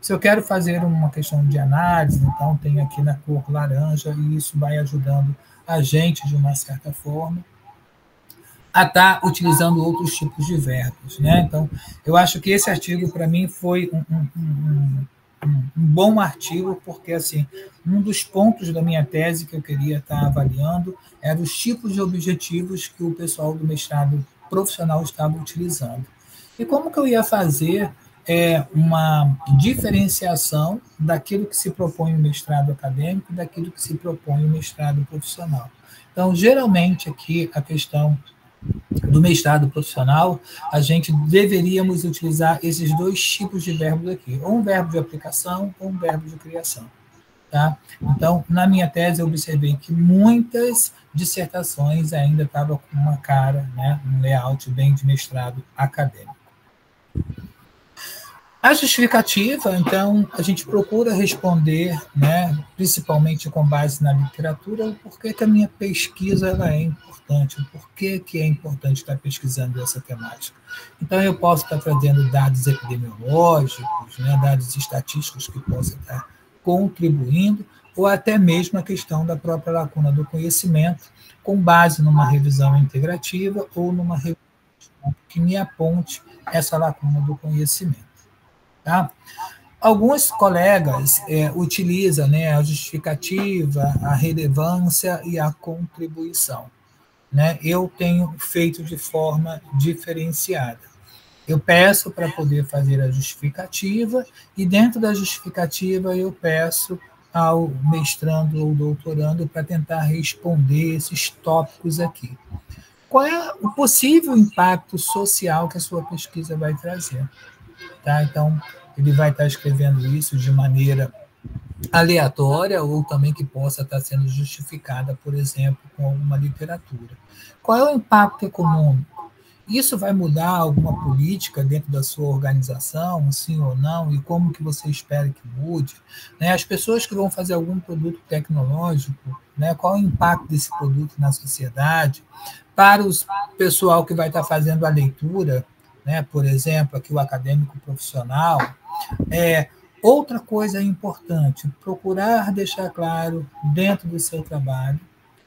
Se eu quero fazer uma questão de análise, então tem aqui na cor laranja, e isso vai ajudando a gente, de uma certa forma, a estar utilizando outros tipos de verbos, né? Então, eu acho que esse artigo, para mim, foi um bom artigo, porque, assim, um dos pontos da minha tese que eu queria estar avaliando era os tipos de objetivos que o pessoal do mestrado profissional estava utilizando. E como que eu ia fazer uma diferenciação daquilo que se propõe o mestrado acadêmico e daquilo que se propõe o mestrado profissional. Então, geralmente, aqui, a questão do mestrado profissional, a gente deveríamos utilizar esses dois tipos de verbos aqui, ou um verbo de aplicação ou um verbo de criação. Tá? Então, na minha tese, eu observei que muitas dissertações ainda estavam com uma cara, né, um layout bem de mestrado acadêmico. A justificativa, então, a gente procura responder, né, principalmente com base na literatura, o porquê que a minha pesquisa ela é importante, o porquê que é importante estar pesquisando essa temática. Então, eu posso estar trazendo dados epidemiológicos, né, dados estatísticos que possam estar contribuindo, ou até mesmo a questão da própria lacuna do conhecimento, com base numa revisão integrativa ou numa revisão que me aponte essa lacuna do conhecimento. Tá? Alguns colegas utilizam, né, a justificativa, a relevância e a contribuição. Né? Eu tenho feito de forma diferenciada. Eu peço para poder fazer a justificativa e, dentro da justificativa, eu peço ao mestrando ou doutorando para tentar responder esses tópicos aqui. Qual é o possível impacto social que a sua pesquisa vai trazer? Tá? Então, ele vai estar escrevendo isso de maneira aleatória ou também que possa estar sendo justificada, por exemplo, com alguma literatura. Qual é o impacto econômico? Isso vai mudar alguma política dentro da sua organização, sim ou não, e como que você espera que mude? Né? As pessoas que vão fazer algum produto tecnológico, né? Qual é o impacto desse produto na sociedade? Para o pessoal que vai estar fazendo a leitura, né? Por exemplo, aqui o acadêmico profissional, outra coisa importante, procurar deixar claro dentro do seu trabalho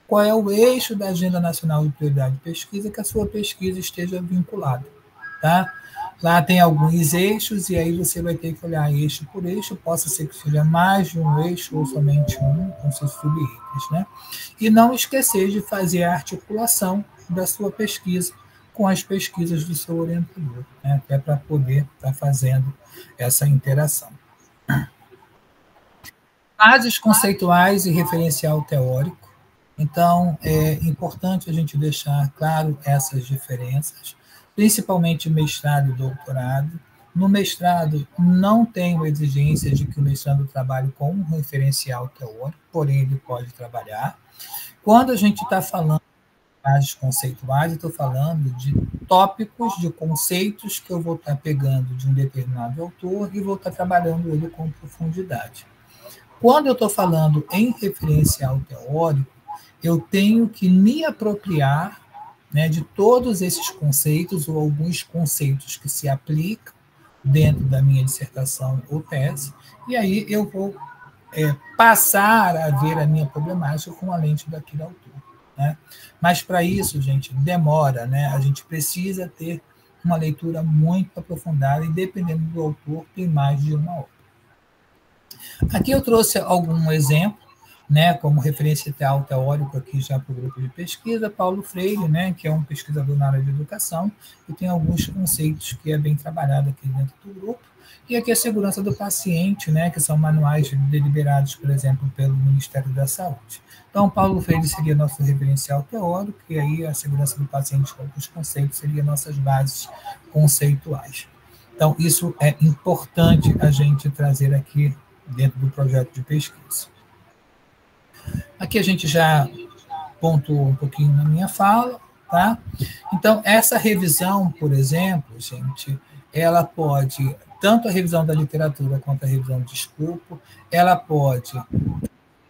qual é o eixo da Agenda Nacional de Prioridade de Pesquisa que a sua pesquisa esteja vinculada. Tá? Lá tem alguns eixos, e aí você vai ter que olhar eixo por eixo, possa ser que seja mais de um eixo ou somente um, com seus sub-itens. Né? E não esquecer de fazer a articulação da sua pesquisa com as pesquisas do seu orientador, né? Até para poder estar fazendo essa interação. Bases conceituais e referencial teórico. Então, é importante a gente deixar claro essas diferenças, principalmente mestrado e doutorado. No mestrado, não tem a exigência de que o mestrando trabalhe com um referencial teórico, porém ele pode trabalhar. Quando a gente está falando de bases conceituais, eu estou falando de tópicos, de conceitos que eu vou estar pegando de um determinado autor e vou estar trabalhando ele com profundidade. Quando eu estou falando em referencial teórico, eu tenho que me apropriar, né, de todos esses conceitos ou alguns conceitos que se aplicam dentro da minha dissertação ou tese, e aí eu vou passar a ver a minha problemática com a lente daquele autor. Né? Mas para isso, gente, demora, né? A gente precisa ter uma leitura muito aprofundada e, dependendo do autor, tem mais de uma obra. Aqui eu trouxe algum exemplo, né, como referencial teórico aqui já para o grupo de pesquisa, Paulo Freire, né, que é um pesquisador na área de educação, e tem alguns conceitos que é bem trabalhado aqui dentro do grupo. E aqui a segurança do paciente, né, que são manuais deliberados, por exemplo, pelo Ministério da Saúde. Então, Paulo Freire seria nosso referencial teórico, e aí a segurança do paciente com alguns conceitos seriam nossas bases conceituais. Então, isso é importante a gente trazer aqui dentro do projeto de pesquisa. Aqui a gente já pontuou um pouquinho na minha fala, tá? Então, essa revisão, por exemplo, gente, ela pode, tanto a revisão da literatura quanto a revisão de escopo, ela pode ter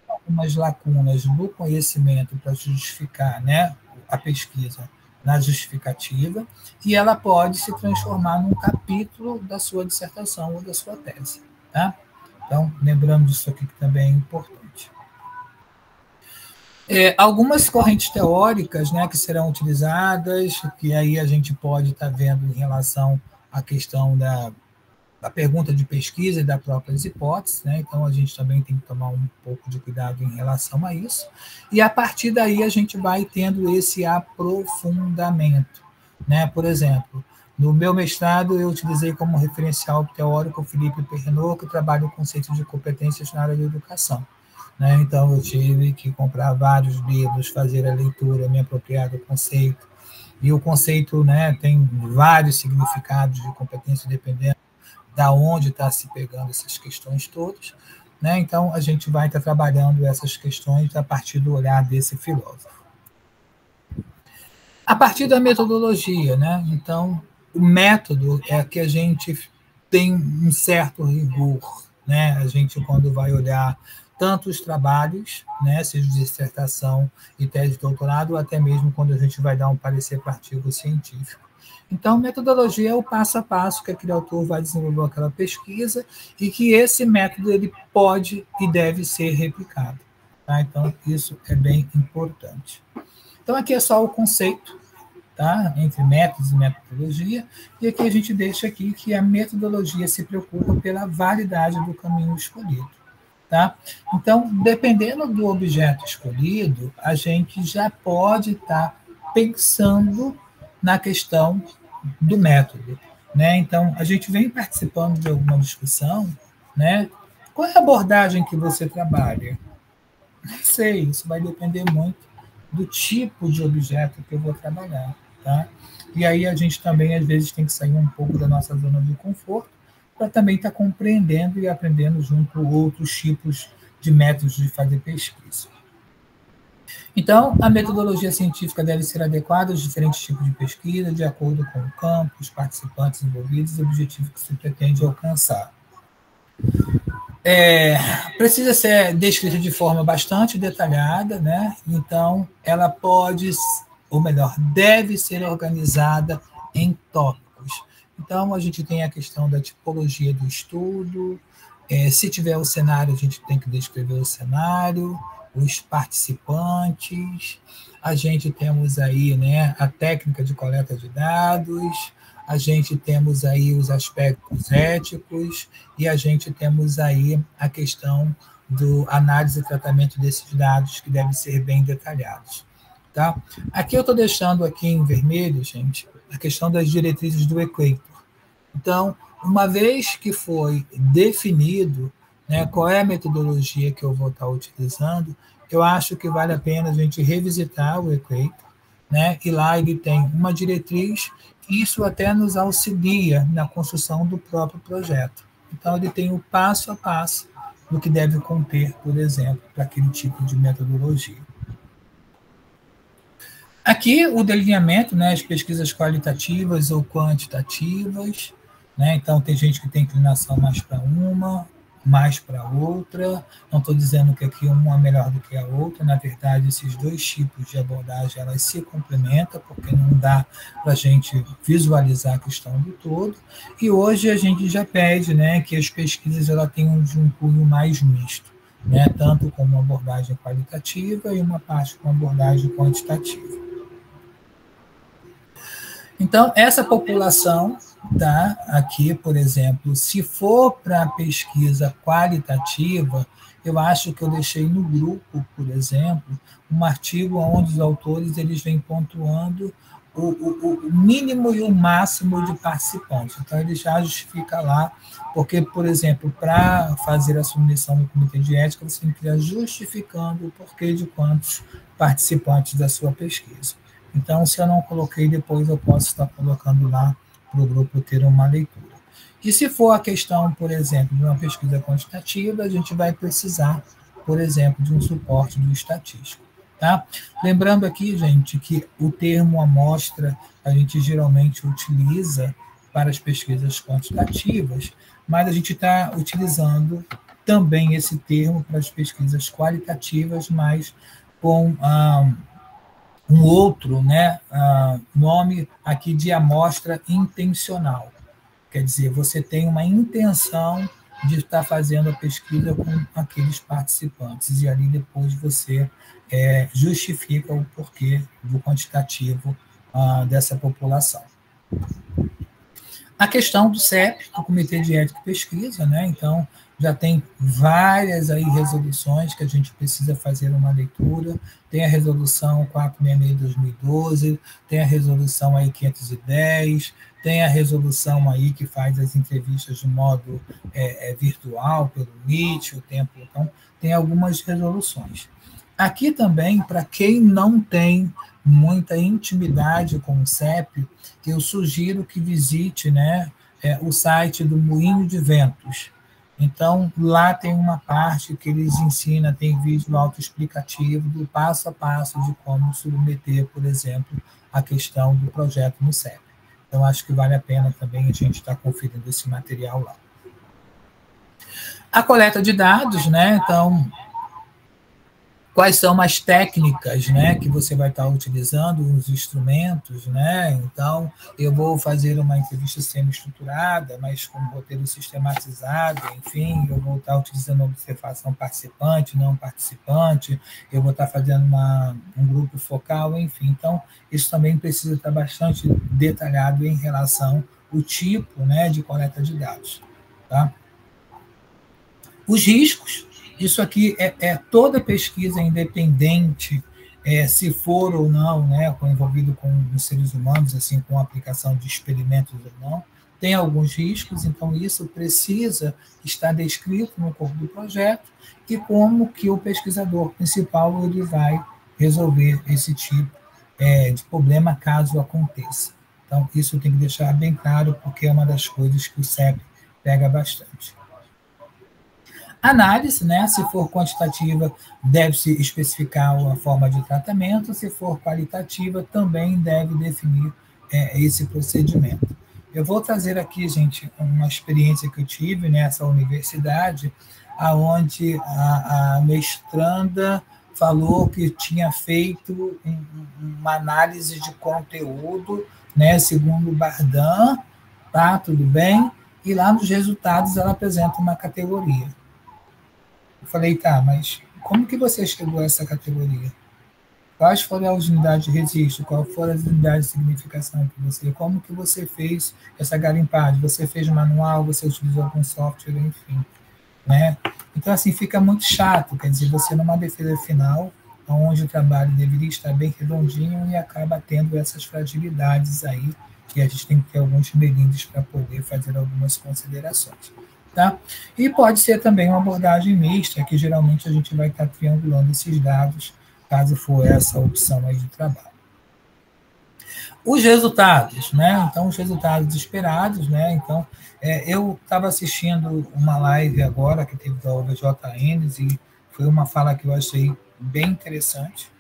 algumas lacunas no conhecimento para justificar, né, a pesquisa na justificativa, e ela pode se transformar num capítulo da sua dissertação ou da sua tese, tá? Então, lembrando disso aqui que também é importante. Algumas correntes teóricas, né, que serão utilizadas, que aí a gente pode estar vendo em relação à questão da pergunta de pesquisa e das próprias hipóteses, né? Então a gente também tem que tomar um pouco de cuidado em relação a isso, e a partir daí a gente vai tendo esse aprofundamento, né? Por exemplo, no meu mestrado eu utilizei como referencial teórico o Felipe Pernot, que trabalha o conceito de competências na área de educação. Né? Então, eu tive que comprar vários livros, fazer a leitura, me apropriar do conceito. E o conceito, né, tem vários significados de competência, dependendo de onde está se pegando essas questões todas. Né? Então, a gente vai estar trabalhando essas questões a partir do olhar desse filósofo. A partir da metodologia, né? Então, o método é que a gente tem um certo rigor. Né? A gente, quando vai olhar tanto os trabalhos, né, seja de dissertação e tese de doutorado, ou até mesmo quando a gente vai dar um parecer para artigo científico. Então, metodologia é o passo a passo que aquele autor vai desenvolver aquela pesquisa e que esse método ele pode e deve ser replicado. Tá? Então, isso é bem importante. Então, aqui é só o conceito, tá? Entre métodos e metodologia, e aqui a gente deixa aqui que a metodologia se preocupa pela validade do caminho escolhido. Tá? Então, dependendo do objeto escolhido, a gente já pode estar pensando na questão do método. Né? Então, a gente vem participando de alguma discussão, né? Qual é a abordagem que você trabalha? Não sei, isso vai depender muito do tipo de objeto que eu vou trabalhar. Tá? E aí a gente também, às vezes, tem que sair um pouco da nossa zona de conforto para também estar compreendendo e aprendendo junto outros tipos de métodos de fazer pesquisa. Então, a metodologia científica deve ser adequada aos diferentes tipos de pesquisa, de acordo com o campo, os participantes envolvidos e o objetivo que se pretende alcançar. Precisa ser descrita de forma bastante detalhada, né? Então, ela pode, ou melhor, deve ser organizada em tópicos. Então, a gente tem a questão da tipologia do estudo, se tiver o cenário, a gente tem que descrever o cenário, os participantes, a gente temos aí, né, a técnica de coleta de dados, a gente temos aí os aspectos éticos e a gente temos aí a questão do análise e tratamento desses dados que devem ser bem detalhados. Tá? Aqui eu estou deixando aqui em vermelho, gente, a questão das diretrizes do Equator. Então, uma vez que foi definido, né, qual é a metodologia que eu vou estar utilizando, eu acho que vale a pena a gente revisitar o Equator, né, e lá ele tem uma diretriz, e isso até nos auxilia na construção do próprio projeto. Então, ele tem o passo a passo do que deve conter, por exemplo, para aquele tipo de metodologia. Aqui, o delineamento, né, as pesquisas qualitativas ou quantitativas, né, então tem gente que tem inclinação mais para uma, mais para outra, não estou dizendo que aqui uma é melhor do que a outra, na verdade, esses dois tipos de abordagem, elas se complementam, porque não dá para a gente visualizar a questão do todo, e hoje a gente já pede, né, que as pesquisas ela tenham um cunho mais misto, né, tanto com uma abordagem qualitativa e uma parte com abordagem quantitativa. Então, essa população, tá, aqui, por exemplo, se for para pesquisa qualitativa, eu acho que eu deixei no grupo, por exemplo, um artigo onde os autores eles vêm pontuando o mínimo e o máximo de participantes. Então, ele já justifica lá, porque, por exemplo, para fazer a submissão no Comitê de Ética, você tem que ir justificando o porquê de quantos participantes da sua pesquisa. Então, se eu não coloquei, depois eu posso estar colocando lá para o grupo ter uma leitura. E se for a questão, por exemplo, de uma pesquisa quantitativa, a gente vai precisar, por exemplo, de um suporte do estatístico. Tá? Lembrando aqui, gente, que o termo amostra a gente geralmente utiliza para as pesquisas quantitativas, mas a gente está utilizando também esse termo para as pesquisas qualitativas, mas com um outro, né, nome aqui de amostra intencional. Quer dizer, você tem uma intenção de estar fazendo a pesquisa com aqueles participantes, e ali depois você justifica o porquê do quantitativo dessa população. A questão do CEP, do Comitê de Ética e Pesquisa, né? Então, já tem várias aí resoluções que a gente precisa fazer uma leitura. Tem a resolução 466 de 2012, tem a resolução aí 510, tem a resolução aí que faz as entrevistas de modo virtual, pelo Meet, o tempo. Então, tem algumas resoluções. Aqui também, para quem não tem muita intimidade com o CEP, eu sugiro que visite, né, o site do Moinho de Ventos. Então, lá tem uma parte que eles ensinam, tem vídeo autoexplicativo do passo a passo de como submeter, por exemplo, a questão do projeto no CEP. Então, acho que vale a pena também a gente estar conferindo esse material lá. A coleta de dados, né? Então, quais são as técnicas, né, que você vai estar utilizando, os instrumentos, né? Então, eu vou fazer uma entrevista semi-estruturada, mas com um roteiro sistematizado, enfim, eu vou estar utilizando observação participante, não participante, eu vou estar fazendo um grupo focal, enfim. Então, isso também precisa estar bastante detalhado em relação ao tipo, né, de coleta de dados, tá? Os riscos. Isso aqui é toda pesquisa independente, se for ou não, né, envolvido com os seres humanos, assim, com a aplicação de experimentos ou não, tem alguns riscos, então isso precisa estar descrito no corpo do projeto e como que o pesquisador principal ele vai resolver esse tipo de problema caso aconteça. Então, isso tem que deixar bem claro, porque é uma das coisas que o CEP pega bastante. Análise, né? Se for quantitativa, deve-se especificar a forma de tratamento, se for qualitativa, também deve definir esse procedimento. Eu vou trazer aqui, gente, uma experiência que eu tive nessa universidade, onde a mestranda falou que tinha feito uma análise de conteúdo, né, segundo o Bardan, tá, tudo bem, e lá nos resultados ela apresenta uma categoria. Eu falei, tá, mas como que você chegou a essa categoria? Quais foram as unidades de registro? Quais foram as unidades de significação para você? Como que você fez essa garimpagem? Você fez manual? Você utilizou algum software? Enfim, né? Então, assim, fica muito chato, quer dizer, você numa defesa final, onde o trabalho deveria estar bem redondinho e acaba tendo essas fragilidades aí, que a gente tem que ter alguns melindes para poder fazer algumas considerações. Tá? E pode ser também uma abordagem mista, que geralmente a gente vai estar triangulando esses dados, caso for essa opção aí de trabalho. Os resultados, né? Então, os resultados esperados, né? Então, eu estava assistindo uma live agora, que teve da UVJN, e foi uma fala que eu achei bem interessante,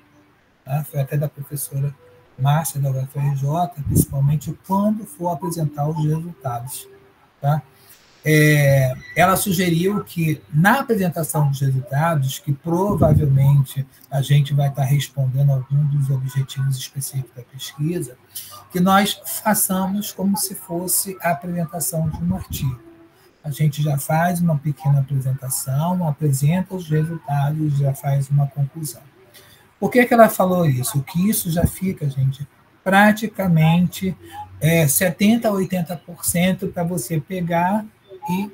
tá? Foi até da professora Márcia, da UFRJ, principalmente quando for apresentar os resultados, tá? Ela sugeriu que, na apresentação dos resultados, que provavelmente a gente vai estar respondendo algum dos objetivos específicos da pesquisa, que nós façamos como se fosse a apresentação de um artigo. A gente já faz uma pequena apresentação, apresenta os resultados, já faz uma conclusão. Por que ela falou isso? Que isso já fica, gente, praticamente 70% a 80% para você pegar e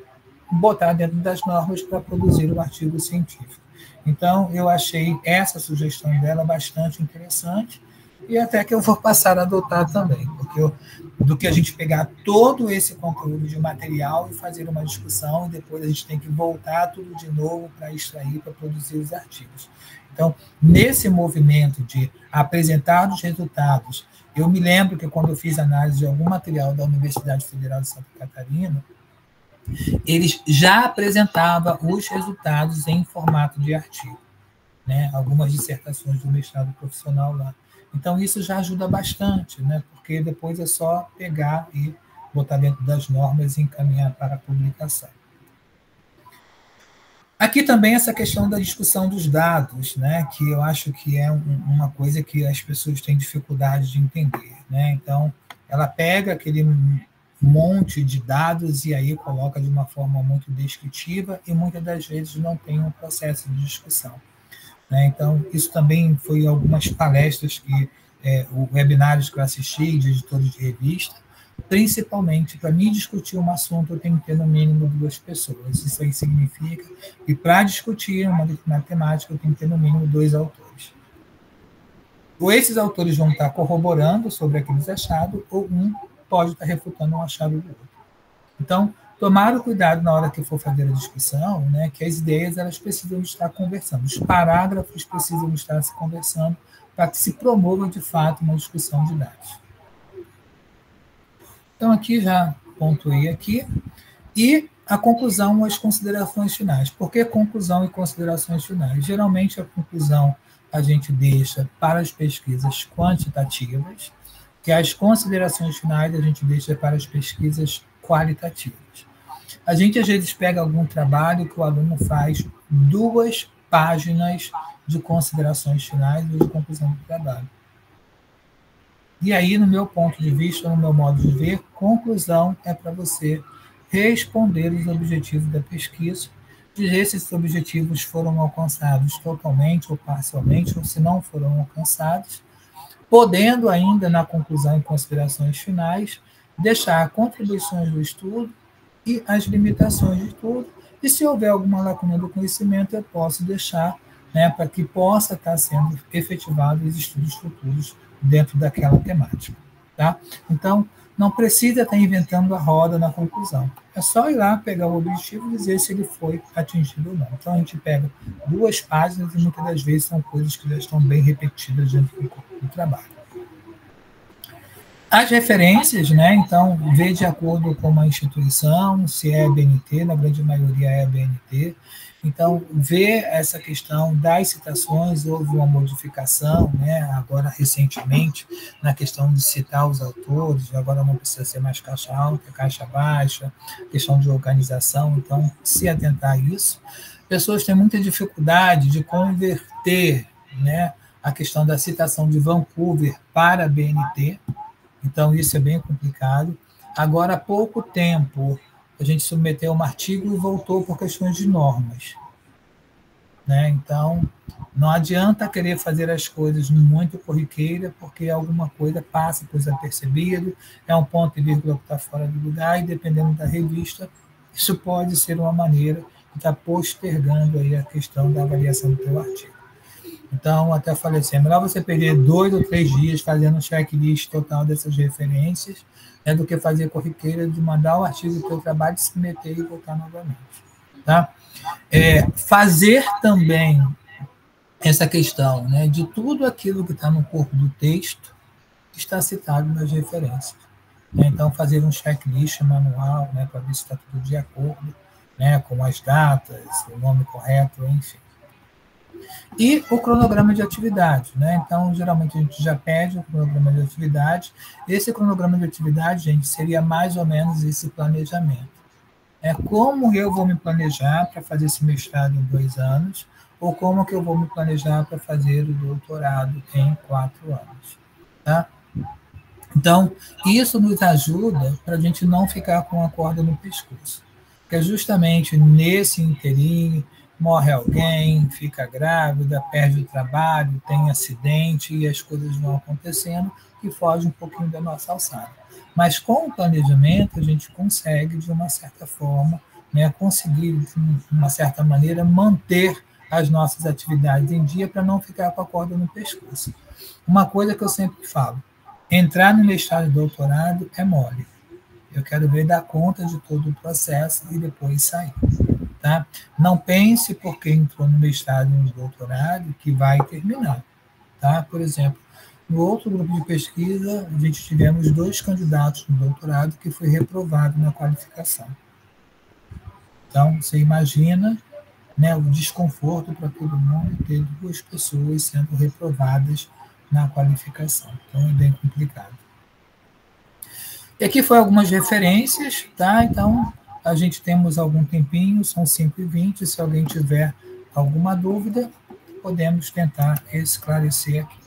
botar dentro das normas para produzir o artigo científico. Então, eu achei essa sugestão dela bastante interessante e até que eu vou passar a adotar também, porque do que a gente pegar todo esse conteúdo de material e fazer uma discussão e depois a gente tem que voltar tudo de novo para extrair, para produzir os artigos. Então, nesse movimento de apresentar os resultados, eu me lembro que quando eu fiz análise de algum material da Universidade Federal de Santa Catarina, eles já apresentavam os resultados em formato de artigo, né? Algumas dissertações do mestrado profissional lá. Então, isso já ajuda bastante, né? Porque depois é só pegar e botar dentro das normas e encaminhar para a publicação. Aqui também essa questão da discussão dos dados, né? Que eu acho que é uma coisa que as pessoas têm dificuldade de entender, né? Então, ela pega aquele monte de dados e aí coloca de uma forma muito descritiva e muitas das vezes não tem um processo de discussão, né? Então, isso também foi algumas palestras webinários que eu assisti de editores de revista, principalmente para mim discutir um assunto eu tenho que ter no mínimo 2 pessoas. Isso aí significa que para discutir uma determinada temática eu tenho que ter no mínimo 2 autores. Ou esses autores vão estar corroborando sobre aqueles achados, ou um pode estar refutando um achado do outro. Então, tomar o cuidado na hora que for fazer a discussão, né, que as ideias elas precisam estar conversando, os parágrafos precisam estar se conversando para que se promova, de fato, uma discussão de dados. Então, aqui já pontuei aqui. E a conclusão, as considerações finais. Por que conclusão e considerações finais? Geralmente, a conclusão a gente deixa para as pesquisas quantitativas, que as considerações finais a gente deixa para as pesquisas qualitativas. A gente, às vezes, pega algum trabalho que o aluno faz 2 páginas de considerações finais ou de conclusão do trabalho. E aí, no meu ponto de vista, no meu modo de ver, conclusão é para você responder os objetivos da pesquisa, dizer se esses objetivos foram alcançados totalmente ou parcialmente, ou se não foram alcançados, podendo ainda, na conclusão e considerações finais, deixar contribuições do estudo e as limitações de estudo, e se houver alguma lacuna do conhecimento, eu posso deixar, né, para que possa estar sendo efetivados os estudos futuros dentro daquela temática. Tá? Então, não precisa estar inventando a roda na conclusão. É só ir lá, pegar o objetivo e dizer se ele foi atingido ou não. Então, a gente pega 2 páginas e muitas das vezes são coisas que já estão bem repetidas dentro do trabalho. As referências, né? Então, ver de acordo com uma instituição, se é BNT, na grande maioria é BNT. Então, ver essa questão das citações, houve uma modificação, né, agora recentemente, na questão de citar os autores, agora não precisa ser mais caixa alta, caixa baixa, questão de organização, então, se atentar a isso. Pessoas têm muita dificuldade de converter, né, a questão da citação de Vancouver para a BNT, então isso é bem complicado. Agora, há pouco tempo, a gente submeteu um artigo e voltou por questões de normas, né? Então, não adianta querer fazer as coisas muito corriqueira, porque alguma coisa passa por desapercebido, é um ponto e vírgula que está fora do lugar, e dependendo da revista, isso pode ser uma maneira de estar postergando aí a questão da avaliação do teu artigo. Então, até falei assim, é melhor você perder 2 ou 3 dias fazendo um checklist total dessas referências, né, do que fazer corriqueira de mandar o artigo do teu trabalho, se meter e voltar novamente. Tá? Fazer também essa questão, né, de tudo aquilo que está no corpo do texto está citado nas referências. Né? Então, fazer um checklist manual, né, para ver se está tudo de acordo, né, com as datas, o nome correto, enfim. E o cronograma de atividade, né? Então, geralmente a gente já pede o cronograma de atividade. Esse cronograma de atividade, gente, seria mais ou menos esse planejamento. Como eu vou me planejar para fazer esse mestrado em 2 anos, ou como que eu vou me planejar para fazer o doutorado em 4 anos. Tá? Então, isso nos ajuda para a gente não ficar com a corda no pescoço. Porque justamente nesse inteirinho, morre alguém, fica grávida, perde o trabalho, tem acidente e as coisas vão acontecendo que foge um pouquinho da nossa alçada. Mas com o planejamento a gente consegue, de uma certa forma, né, conseguir, de uma certa maneira, manter as nossas atividades em dia para não ficar com a corda no pescoço. Uma coisa que eu sempre falo, entrar no mestrado e doutorado é mole. Eu quero ver dar conta de todo o processo e depois sair. Tá? Não pense porque entrou no mestrado e no doutorado que vai terminar. Tá? Por exemplo, no outro grupo de pesquisa, a gente tivemos 2 candidatos no doutorado que foi reprovado na qualificação. Então, você imagina, né, o desconforto para todo mundo ter 2 pessoas sendo reprovadas na qualificação. Então, é bem complicado. E aqui foi algumas referências, tá? Então, a gente temos algum tempinho, são 5h20, se alguém tiver alguma dúvida, podemos tentar esclarecer aqui.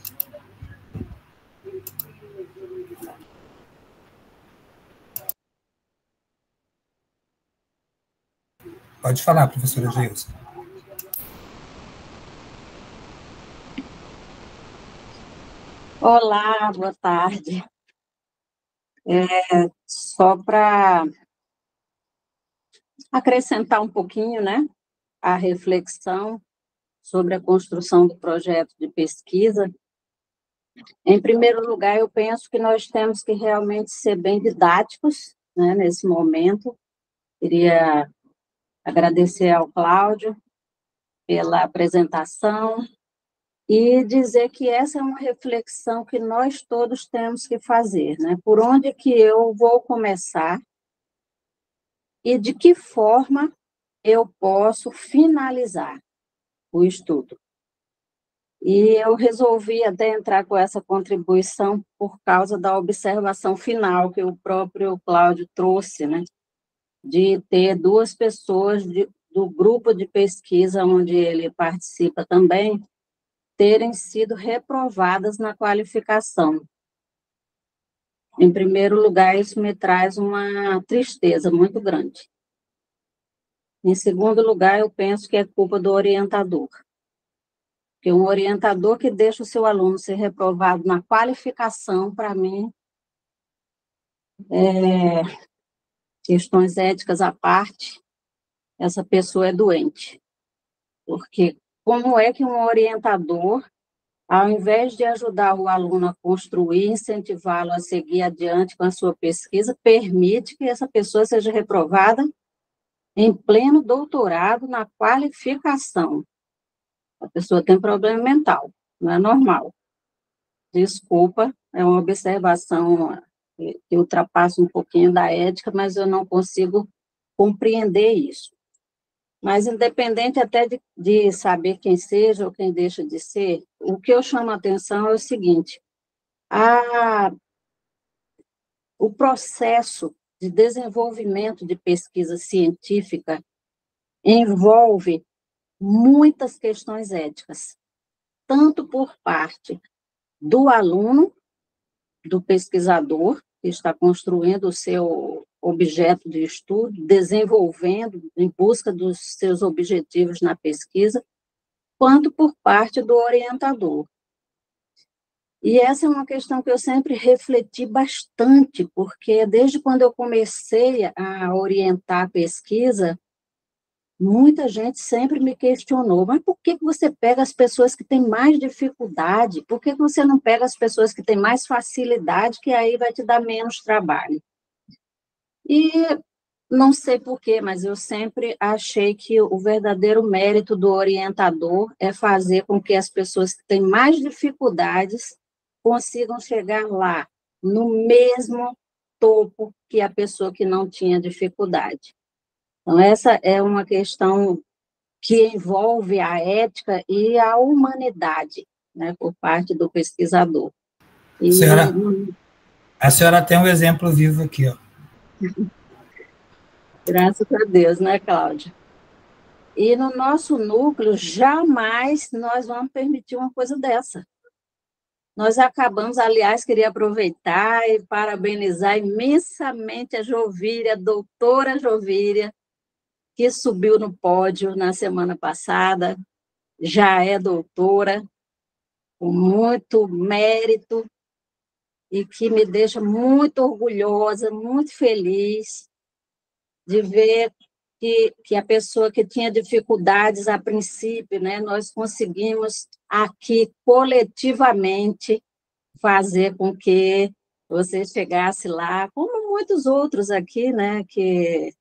Pode falar, professora Geilson. Olá, boa tarde. Só para acrescentar um pouquinho, né, a reflexão sobre a construção do projeto de pesquisa. Em primeiro lugar, eu penso que nós temos que realmente ser bem didáticos, né, nesse momento. Queria agradecer ao Cláudio pela apresentação e dizer que essa é uma reflexão que nós todos temos que fazer, né? Por onde que eu vou começar e de que forma eu posso finalizar o estudo. E eu resolvi até entrar com essa contribuição por causa da observação final que o próprio Cláudio trouxe, né? De ter 2 pessoas do grupo de pesquisa onde ele participa também, terem sido reprovadas na qualificação. Em primeiro lugar, isso me traz uma tristeza muito grande. Em segundo lugar, eu penso que é culpa do orientador. Porque um orientador que deixa o seu aluno ser reprovado na qualificação, para mim, questões éticas à parte, essa pessoa é doente. Porque como é que um orientador, ao invés de ajudar o aluno a construir, incentivá-lo a seguir adiante com a sua pesquisa, permite que essa pessoa seja reprovada em pleno doutorado na qualificação? A pessoa tem problema mental, não é normal. Desculpa, é uma observação que ultrapassa um pouquinho da ética, mas eu não consigo compreender isso. Mas independente até de saber quem seja ou quem deixa de ser, o que eu chamo a atenção é o seguinte, o processo de desenvolvimento de pesquisa científica envolve muitas questões éticas, tanto por parte do aluno, do pesquisador, que está construindo o seu objeto de estudo, desenvolvendo em busca dos seus objetivos na pesquisa, quanto por parte do orientador. E essa é uma questão que eu sempre refleti bastante, porque desde quando eu comecei a orientar a pesquisa, muita gente sempre me questionou, mas por que você pega as pessoas que têm mais dificuldade? Por que você não pega as pessoas que têm mais facilidade, que aí vai te dar menos trabalho? E não sei por quê, mas eu sempre achei que o verdadeiro mérito do orientador é fazer com que as pessoas que têm mais dificuldades consigam chegar lá, no mesmo topo que a pessoa que não tinha dificuldade. Então, essa é uma questão que envolve a ética e a humanidade, né, por parte do pesquisador. E... A senhora tem um exemplo vivo aqui, ó. Graças a Deus, né, Cláudia? E no nosso núcleo, jamais nós vamos permitir uma coisa dessa. Nós acabamos, aliás, queria aproveitar e parabenizar imensamente a Jovíria, a doutora Jovíria, que subiu no pódio na semana passada, já é doutora, com muito mérito, e que me deixa muito orgulhosa, muito feliz de ver que a pessoa que tinha dificuldades a princípio, né, nós conseguimos aqui coletivamente fazer com que você chegasse lá, como muitos outros aqui, né, que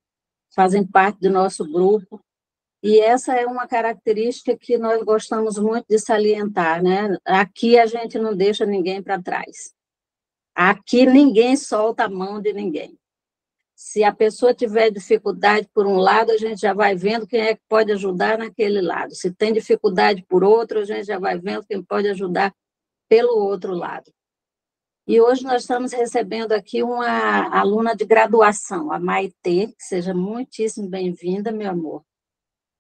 fazem parte do nosso grupo, e essa é uma característica que nós gostamos muito de salientar, né? Aqui a gente não deixa ninguém para trás. Aqui ninguém solta a mão de ninguém. Se a pessoa tiver dificuldade por um lado, a gente já vai vendo quem é que pode ajudar naquele lado. Se tem dificuldade por outro, a gente já vai vendo quem pode ajudar pelo outro lado. E hoje nós estamos recebendo aqui uma aluna de graduação, a Maitê, que seja muitíssimo bem-vinda, meu amor.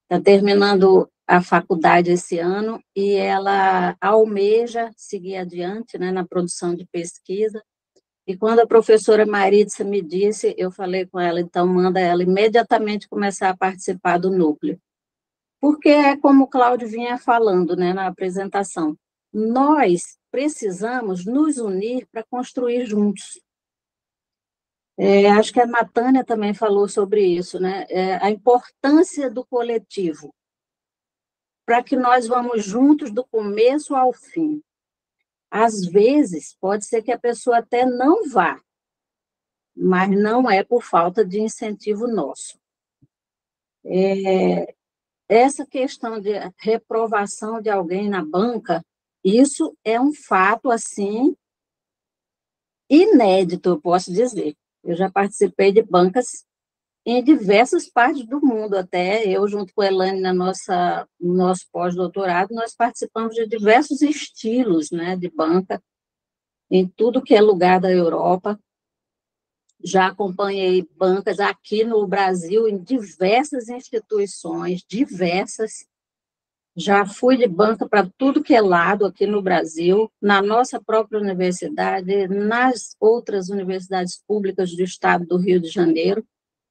Está terminando a faculdade esse ano e ela almeja seguir adiante, né, na produção de pesquisa. E quando a professora Maritza me disse, eu falei com ela, então manda ela imediatamente começar a participar do núcleo. Porque é como o Cláudio vinha falando, né, na apresentação, nós precisamos nos unir para construir juntos. Acho que a Natânia também falou sobre isso, né? A importância do coletivo, para que nós vamos juntos do começo ao fim. Às vezes, pode ser que a pessoa até não vá, mas não é por falta de incentivo nosso. Essa questão de reprovação de alguém na banca, isso é um fato, assim, inédito, eu posso dizer. Eu já participei de bancas em diversas partes do mundo, até eu, junto com a Elaine, no nosso pós-doutorado, nós participamos de diversos estilos, né, de banca, em tudo que é lugar da Europa. Já acompanhei bancas aqui no Brasil, em diversas instituições, diversas. Já fui de banca para tudo que é lado aqui no Brasil, na nossa própria universidade, nas outras universidades públicas do estado do Rio de Janeiro,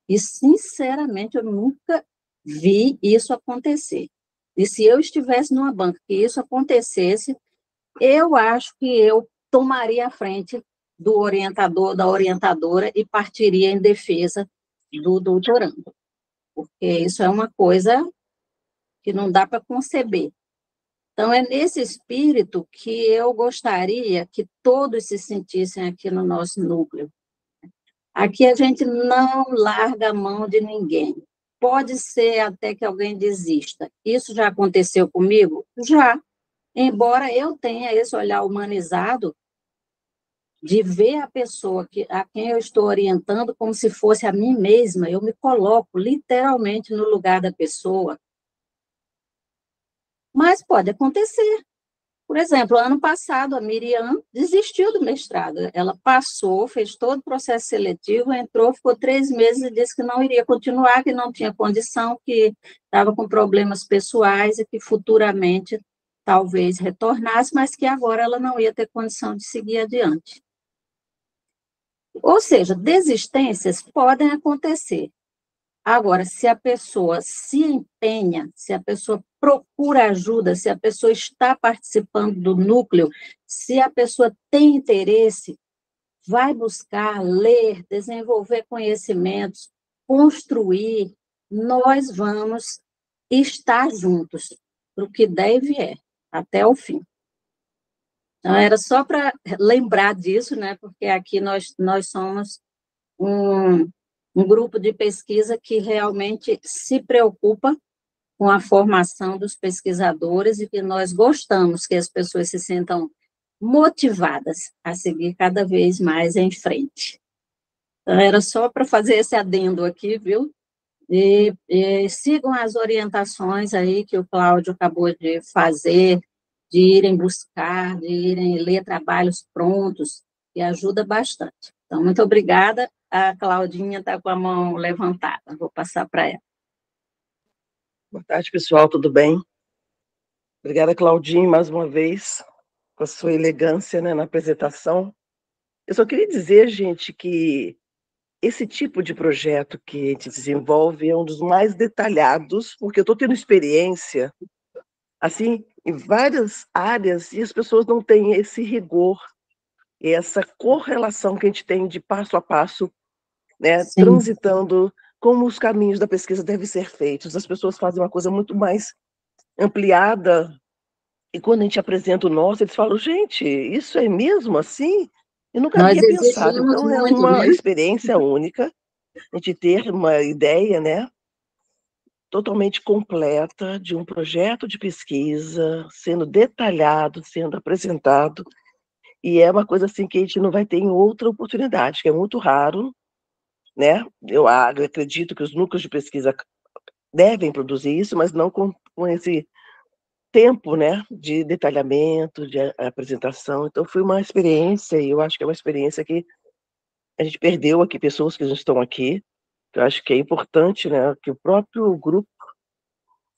e, sinceramente, eu nunca vi isso acontecer. E se eu estivesse numa banca que isso acontecesse, eu acho que eu tomaria a frente do orientador, da orientadora, e partiria em defesa do doutorando, porque isso é uma coisa que não dá para conceber. Então, é nesse espírito que eu gostaria que todos se sentissem aqui no nosso núcleo. Aqui a gente não larga a mão de ninguém. Pode ser até que alguém desista. Isso já aconteceu comigo? Já. Embora eu tenha esse olhar humanizado, de ver a pessoa a quem eu estou orientando como se fosse a mim mesma, eu me coloco literalmente no lugar da pessoa. Mas pode acontecer. Por exemplo, ano passado, a Miriam desistiu do mestrado. Ela passou, fez todo o processo seletivo, entrou, ficou 3 meses e disse que não iria continuar, que não tinha condição, que estava com problemas pessoais e que futuramente talvez retornasse, mas que agora ela não ia ter condição de seguir adiante. Ou seja, desistências podem acontecer. Agora, se a pessoa se empenha, se a pessoa procura ajuda, se a pessoa está participando do núcleo, se a pessoa tem interesse, vai buscar, ler, desenvolver conhecimentos, construir, nós vamos estar juntos, para o que der e vier, até o fim. Então, era só para lembrar disso, né? Porque aqui nós somos um grupo de pesquisa que realmente se preocupa com a formação dos pesquisadores e que nós gostamos que as pessoas se sintam motivadas a seguir cada vez mais em frente. Então, era só para fazer esse adendo aqui, viu? E sigam as orientações aí que o Cláudio acabou de fazer, de irem buscar, de irem ler trabalhos prontos, que ajuda bastante. Então, muito obrigada. A Claudinha está com a mão levantada. Vou passar para ela. Boa tarde, pessoal. Tudo bem? Obrigada, Claudinha, mais uma vez, com a sua elegância, né, na apresentação. Eu só queria dizer, gente, que esse tipo de projeto que a gente desenvolve é um dos mais detalhados, porque eu estou tendo experiência, assim, em várias áreas, e as pessoas não têm esse rigor, e essa correlação que a gente tem de passo a passo, né, transitando como os caminhos da pesquisa devem ser feitos. As pessoas fazem uma coisa muito mais ampliada, e quando a gente apresenta o nosso, eles falam, gente, isso é mesmo assim? Eu nunca havia pensado. Então, é uma experiência única, a gente ter uma ideia, né, totalmente completa de um projeto de pesquisa, sendo detalhado, sendo apresentado, e é uma coisa assim que a gente não vai ter em outra oportunidade, que é muito raro, né? Eu acredito que os núcleos de pesquisa devem produzir isso, mas não com esse tempo, né, de detalhamento, de apresentação. Então, foi uma experiência, e eu acho que é uma experiência que a gente perdeu aqui, pessoas que não estão aqui, que eu acho que é importante, né, que o próprio grupo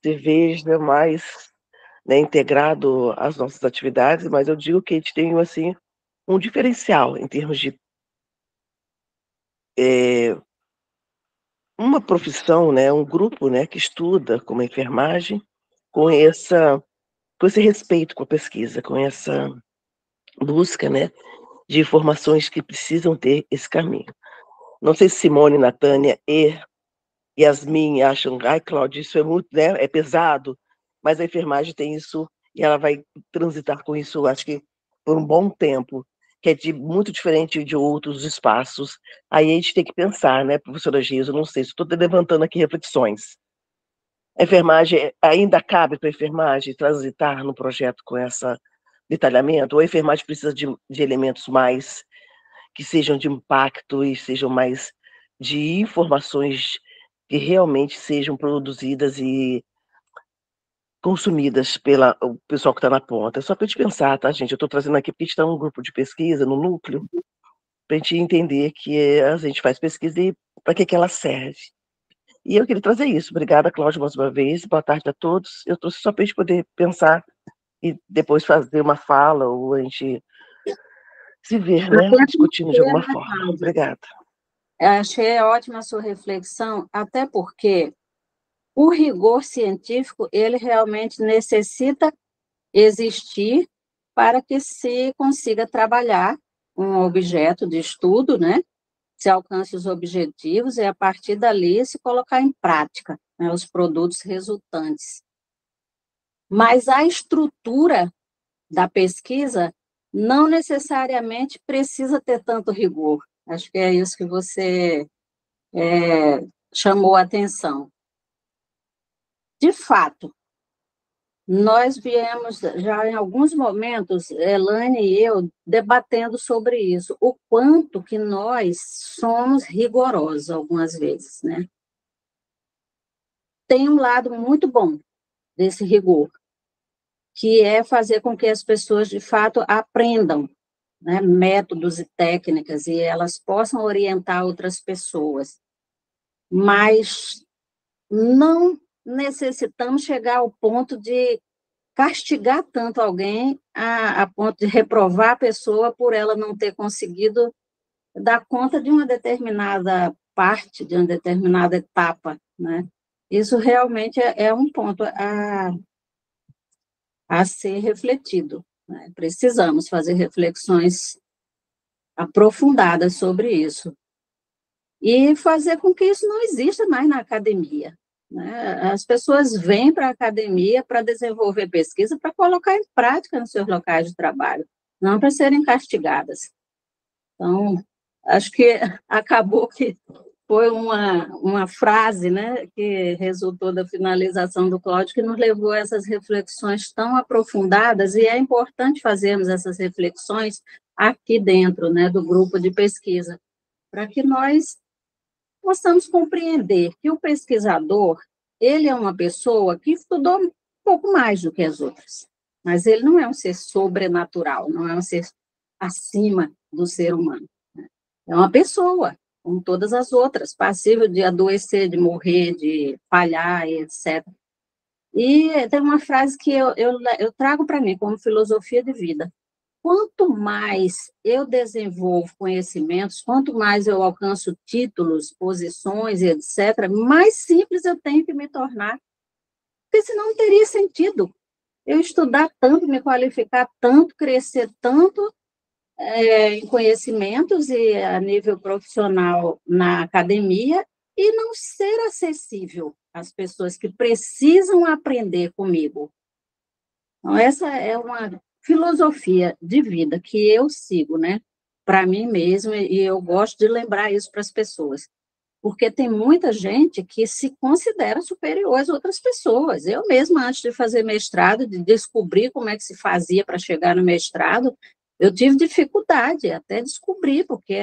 se veja mais, né, integrado às nossas atividades, mas eu digo que a gente tem, assim, um diferencial em termos de uma profissão, né, um grupo, né, que estuda como a enfermagem, com esse respeito com a pesquisa, com essa busca, né, de informações que precisam ter esse caminho. Não sei se Simone, Natânia e Yasmin acham, ai, Cláudia, isso é muito, né, é pesado, mas a enfermagem tem isso e ela vai transitar com isso, acho que por um bom tempo, que é muito diferente de outros espaços. Aí a gente tem que pensar, né, professora Geis, eu não sei, estou levantando aqui reflexões. A enfermagem, ainda cabe para a enfermagem transitar no projeto com esse detalhamento? Ou a enfermagem precisa de elementos mais que sejam de impacto e sejam mais de informações que realmente sejam produzidas e consumidas pelo pessoal que está na ponta? É só para a gente pensar, tá, gente? Eu estou trazendo aqui porque a gente está num grupo de pesquisa, no núcleo, para a gente entender que a gente faz pesquisa e para que ela serve. E eu queria trazer isso. Obrigada, Cláudia, mais uma vez. Boa tarde a todos. Eu trouxe só para a gente poder pensar e depois fazer uma fala ou a gente se ver, né, discutindo de alguma forma. Obrigada. Eu achei ótima a sua reflexão, até porque o rigor científico, ele realmente necessita existir para que se consiga trabalhar um objeto de estudo, né? Se alcance os objetivos e, a partir dali, se colocar em prática, né, os produtos resultantes. Mas a estrutura da pesquisa não necessariamente precisa ter tanto rigor. Acho que é isso que você chamou a atenção. De fato, nós viemos já em alguns momentos, Elaine e eu, debatendo sobre isso, o quanto que nós somos rigorosos algumas vezes, né? Tem um lado muito bom desse rigor, que é fazer com que as pessoas, de fato, aprendam, né, métodos e técnicas, e elas possam orientar outras pessoas. Mas não necessitamos chegar ao ponto de castigar tanto alguém a ponto de reprovar a pessoa por ela não ter conseguido dar conta de uma determinada parte, de uma determinada etapa, né? Isso realmente é um ponto a ser refletido, né? Precisamos fazer reflexões aprofundadas sobre isso e fazer com que isso não exista mais na academia, né? As pessoas vêm para a academia para desenvolver pesquisa, para colocar em prática nos seus locais de trabalho, não para serem castigadas. Então, acho que acabou que foi uma frase, né, que resultou da finalização do Cláudio, que nos levou a essas reflexões tão aprofundadas, e é importante fazermos essas reflexões aqui dentro, né, do grupo de pesquisa, para que nós possamos compreender que o pesquisador, ele é uma pessoa que estudou um pouco mais do que as outras, mas ele não é um ser sobrenatural, não é um ser acima do ser humano, né? É uma pessoa, como todas as outras, passível de adoecer, de morrer, de falhar, etc. E tem uma frase que eu trago para mim como filosofia de vida: quanto mais eu desenvolvo conhecimentos, quanto mais eu alcanço títulos, posições, etc., mais simples eu tenho que me tornar, porque senão não teria sentido eu estudar tanto, me qualificar tanto, crescer tanto em conhecimentos e a nível profissional na academia, e não ser acessível às pessoas que precisam aprender comigo. Então, essa é uma filosofia de vida que eu sigo, né, para mim mesma, e eu gosto de lembrar isso para as pessoas, porque tem muita gente que se considera superior às outras pessoas. Eu mesma, antes de fazer mestrado, de descobrir como é que se fazia para chegar no mestrado, eu tive dificuldade até descobrir, porque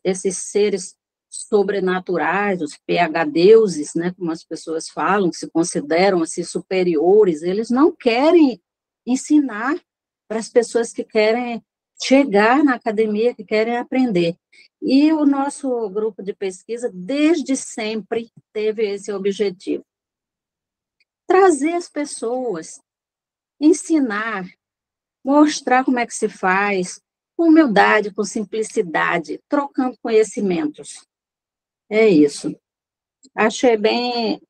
esses seres sobrenaturais, os PhDeuses, né, como as pessoas falam, que se consideram assim superiores, eles não querem ensinar para as pessoas que querem chegar na academia, que querem aprender. E o nosso grupo de pesquisa, desde sempre, teve esse objetivo: trazer as pessoas, ensinar, mostrar como é que se faz, com humildade, com simplicidade, trocando conhecimentos. É isso. Achei bem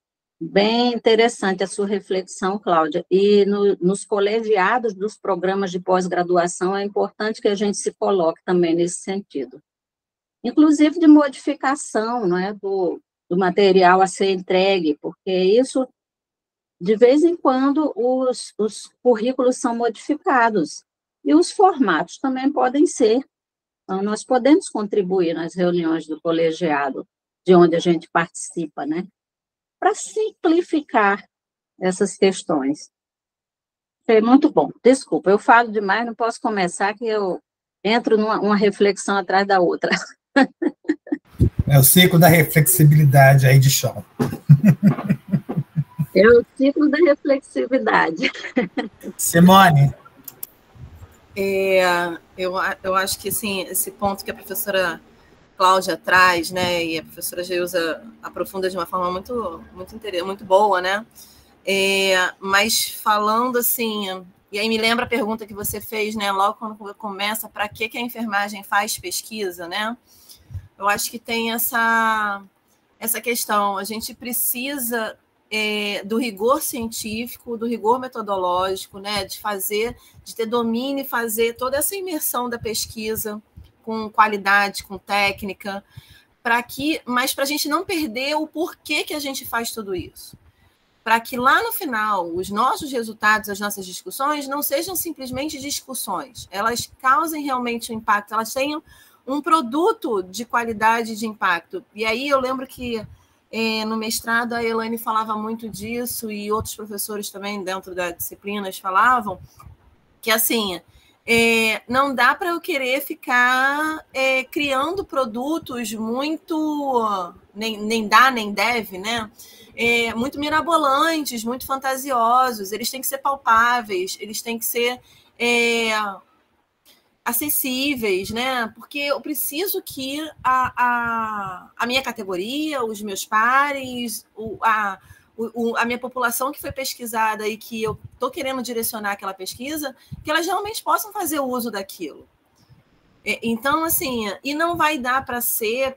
interessante a sua reflexão, Cláudia. E nos colegiados dos programas de pós-graduação é importante que a gente se coloque também nesse sentido. Inclusive de modificação, não é, do material a ser entregue, porque isso, de vez em quando, os currículos são modificados, e os formatos também podem ser. Então, nós podemos contribuir nas reuniões do colegiado, de onde a gente participa, né, para simplificar essas questões. Foi muito bom. Desculpa, eu falo demais, não posso começar, que eu entro numa reflexão atrás da outra. É o ciclo da reflexibilidade aí de chão. É o ciclo da reflexividade. Simone? Eu acho que, assim, esse ponto que a professora Cláudia traz, né, e a professora Geusa aprofunda de uma forma muito boa, né, mas falando assim, e aí me lembra a pergunta que você fez, né, logo quando começa, para que a enfermagem faz pesquisa, né, eu acho que tem essa questão, a gente precisa do rigor científico, do rigor metodológico, né, de ter domínio e fazer toda essa imersão da pesquisa com qualidade, com técnica, mas para a gente não perder o porquê que a gente faz tudo isso. Para que lá no final, os nossos resultados, as nossas discussões, não sejam simplesmente discussões, elas causem realmente um impacto, elas tenham um produto de qualidade e de impacto. E aí eu lembro que no mestrado, a Elaine falava muito disso, e outros professores também dentro das disciplinas falavam, que assim, não dá para eu querer ficar criando produtos muito, nem dá, nem deve, né? Muito mirabolantes, muito fantasiosos, eles têm que ser palpáveis, eles têm que ser acessíveis, né? Porque eu preciso que a minha categoria, os meus pares, a minha população que foi pesquisada e que eu estou querendo direcionar aquela pesquisa, que elas realmente possam fazer uso daquilo. Então, assim, e não vai dar para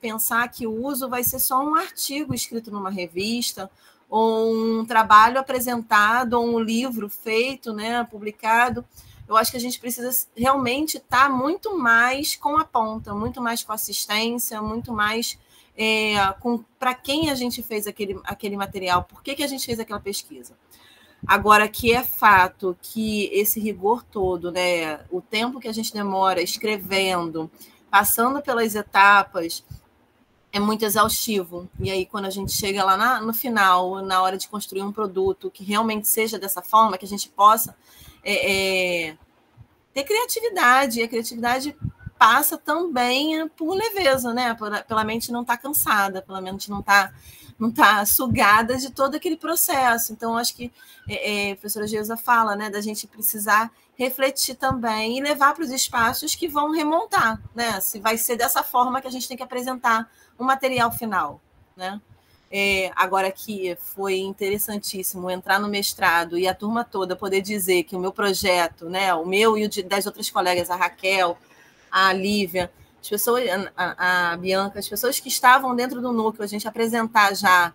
pensar que o uso vai ser só um artigo escrito numa revista, ou um trabalho apresentado, ou um livro feito, né, publicado. Eu acho que a gente precisa realmente estar muito mais com a ponta, muito mais com assistência, muito mais para quem a gente fez aquele material, por que a gente fez aquela pesquisa. Agora, que é fato que esse rigor todo, né, o tempo que a gente demora escrevendo, passando pelas etapas, é muito exaustivo. E aí, quando a gente chega lá no final, na hora de construir um produto que realmente seja dessa forma, que a gente possa ter criatividade, e a criatividade passa também por leveza, né? Pela mente não estar cansada, pela mente não tá sugada de todo aquele processo. Então, acho que a professora Geusa fala, né, da gente precisar refletir também e levar para os espaços que vão remontar, né? Se vai ser dessa forma que a gente tem que apresentar o material final, né? Agora que foi interessantíssimo entrar no mestrado e a turma toda poder dizer que o meu projeto, né, o meu e o das outras colegas, a Raquel, a Lívia, as pessoas, a Bianca, as pessoas que estavam dentro do núcleo, a gente apresentar já,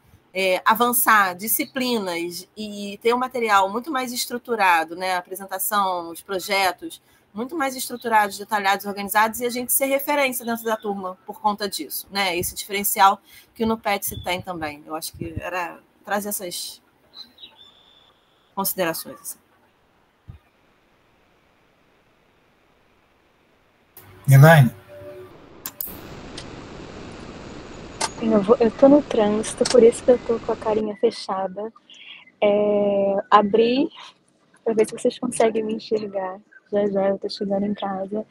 avançar disciplinas e ter um material muito mais estruturado, né, a apresentação, os projetos, muito mais estruturados, detalhados, organizados, e a gente ser referência dentro da turma por conta disso, né? Esse diferencial que o NUPET se tem também. Eu acho que era trazer essas considerações. Assim. Elaine? Eu estou no trânsito, por isso que eu estou com a carinha fechada. Abri para ver se vocês conseguem me enxergar. Já eu estou chegando em casa.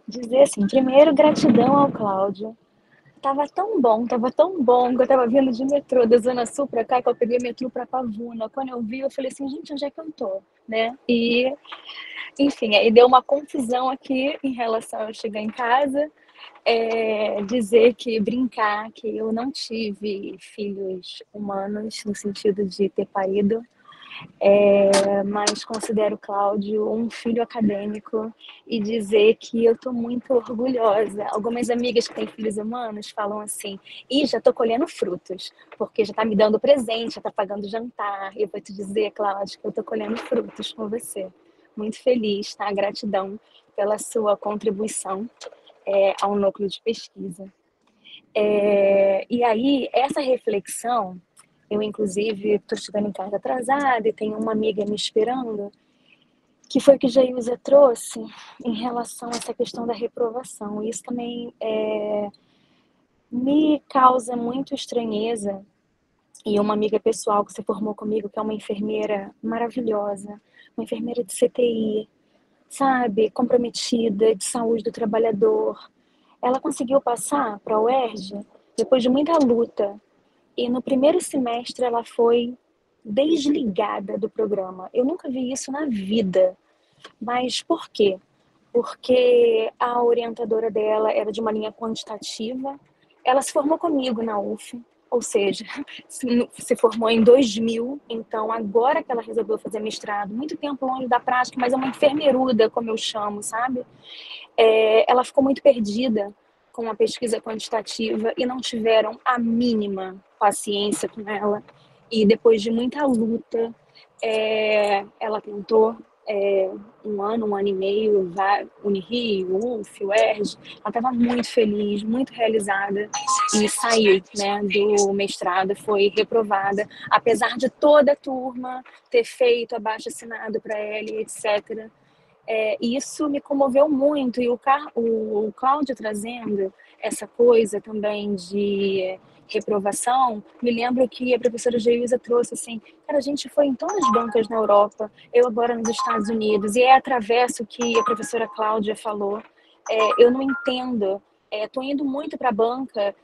Dizer assim, primeiro, gratidão ao Cláudio. Tava tão bom que eu estava vindo de metrô da Zona Sul para cá, que eu peguei metrô para Pavuna. Quando eu vi, eu falei assim, gente, onde é que eu tô? Né? E, enfim, aí deu uma confusão aqui em relação a eu chegar em casa, dizer que, brincar que eu não tive filhos humanos, no sentido de ter parido, mas considero o Cláudio um filho acadêmico e dizer que eu estou muito orgulhosa. Algumas amigas que têm filhos humanos falam assim, já estou colhendo frutos, porque já está me dando presente, já está pagando jantar. E eu vou te dizer, Cláudio, que eu estou colhendo frutos com você. Muito feliz, tá? Gratidão pela sua contribuição ao núcleo de pesquisa. E aí, essa reflexão, eu, inclusive, estou chegando em casa atrasada e tenho uma amiga me esperando, que foi o que Geilza trouxe em relação a essa questão da reprovação. Isso também me causa muito estranheza. E uma amiga pessoal que se formou comigo, que é uma enfermeira maravilhosa, uma enfermeira de CTI, sabe, comprometida, de saúde do trabalhador. Ela conseguiu passar para a UERJ depois de muita luta. E no primeiro semestre ela foi desligada do programa. Eu nunca vi isso na vida. Mas por quê? Porque a orientadora dela era de uma linha quantitativa. Ela se formou comigo na UF, ou seja, se formou em 2000. Então, agora que ela resolveu fazer mestrado, muito tempo longe da prática, mas é uma enfermeiruda, como eu chamo, sabe? Ela ficou muito perdida com a pesquisa quantitativa e não tiveram a mínima paciência com ela. E depois de muita luta, ela tentou um ano e meio, Unirio, UF, UERJ. Ela estava muito feliz, muito realizada e saiu, né, do mestrado, foi reprovada, apesar de toda a turma ter feito abaixo-assinado para ela, etc. Isso me comoveu muito, e o Cláudio trazendo essa coisa também de reprovação, me lembro que a professora Geilza trouxe assim, cara, a gente foi em todas as bancas na Europa, eu agora nos Estados Unidos, e é através do que a professora Cláudia falou. Eu não entendo, estou indo muito para a banca,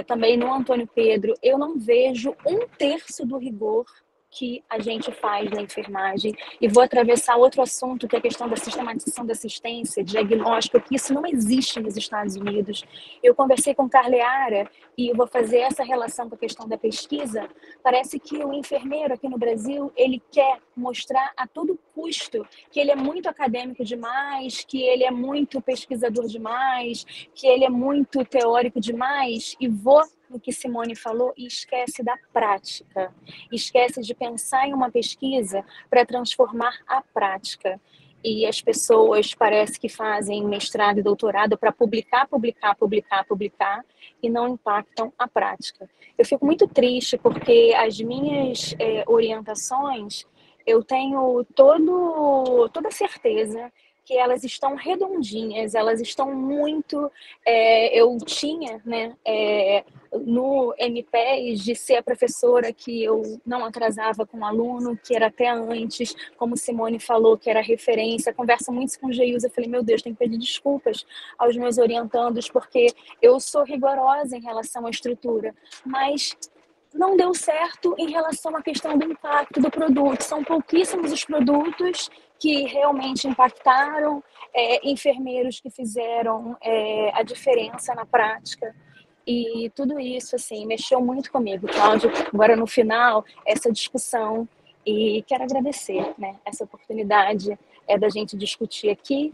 também no Antônio Pedro, eu não vejo 1/3 do rigor que a gente faz na enfermagem. E vou atravessar outro assunto, que é a questão da sistematização da assistência, diagnóstico, que isso não existe nos Estados Unidos. Eu conversei com Carleara e eu vou fazer essa relação com a questão da pesquisa. Parece que o enfermeiro aqui no Brasil, ele quer mostrar a todo custo que ele é muito acadêmico demais, que ele é muito pesquisador demais, que ele é muito teórico demais, e vou no que Simone falou e esquece da prática, esquece de pensar em uma pesquisa para transformar a prática. E as pessoas parece que fazem mestrado e doutorado para publicar e não impactam a prática. Eu fico muito triste porque as minhas orientações, eu tenho toda certeza que elas estão redondinhas, elas estão muito... eu tinha, né, no MPES, de ser a professora que eu não atrasava com o aluno, que era até antes, como Simone falou, que era referência. Converso muito com o Geilza, eu falei, meu Deus, tenho que pedir desculpas aos meus orientandos, porque eu sou rigorosa em relação à estrutura, mas não deu certo em relação à questão do impacto do produto. São pouquíssimos os produtos que realmente impactaram, enfermeiros que fizeram a diferença na prática. E tudo isso, assim, mexeu muito comigo, Cláudio. Agora, no final, essa discussão, e quero agradecer, né, essa oportunidade da gente discutir aqui,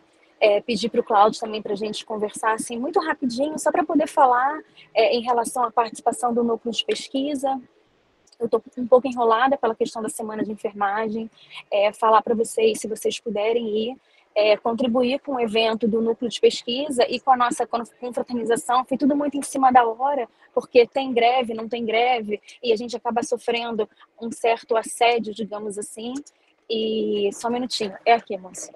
pedir para o Cláudio também para a gente conversar, assim, muito rapidinho, só para poder falar em relação à participação do núcleo de pesquisa. Eu estou um pouco enrolada pela questão da semana de enfermagem, falar para vocês, se vocês puderem ir, contribuir com o evento do núcleo de pesquisa e com a nossa confraternização. Foi tudo muito em cima da hora, porque tem greve, não tem greve, e a gente acaba sofrendo um certo assédio, digamos assim. E só um minutinho, aqui, moça.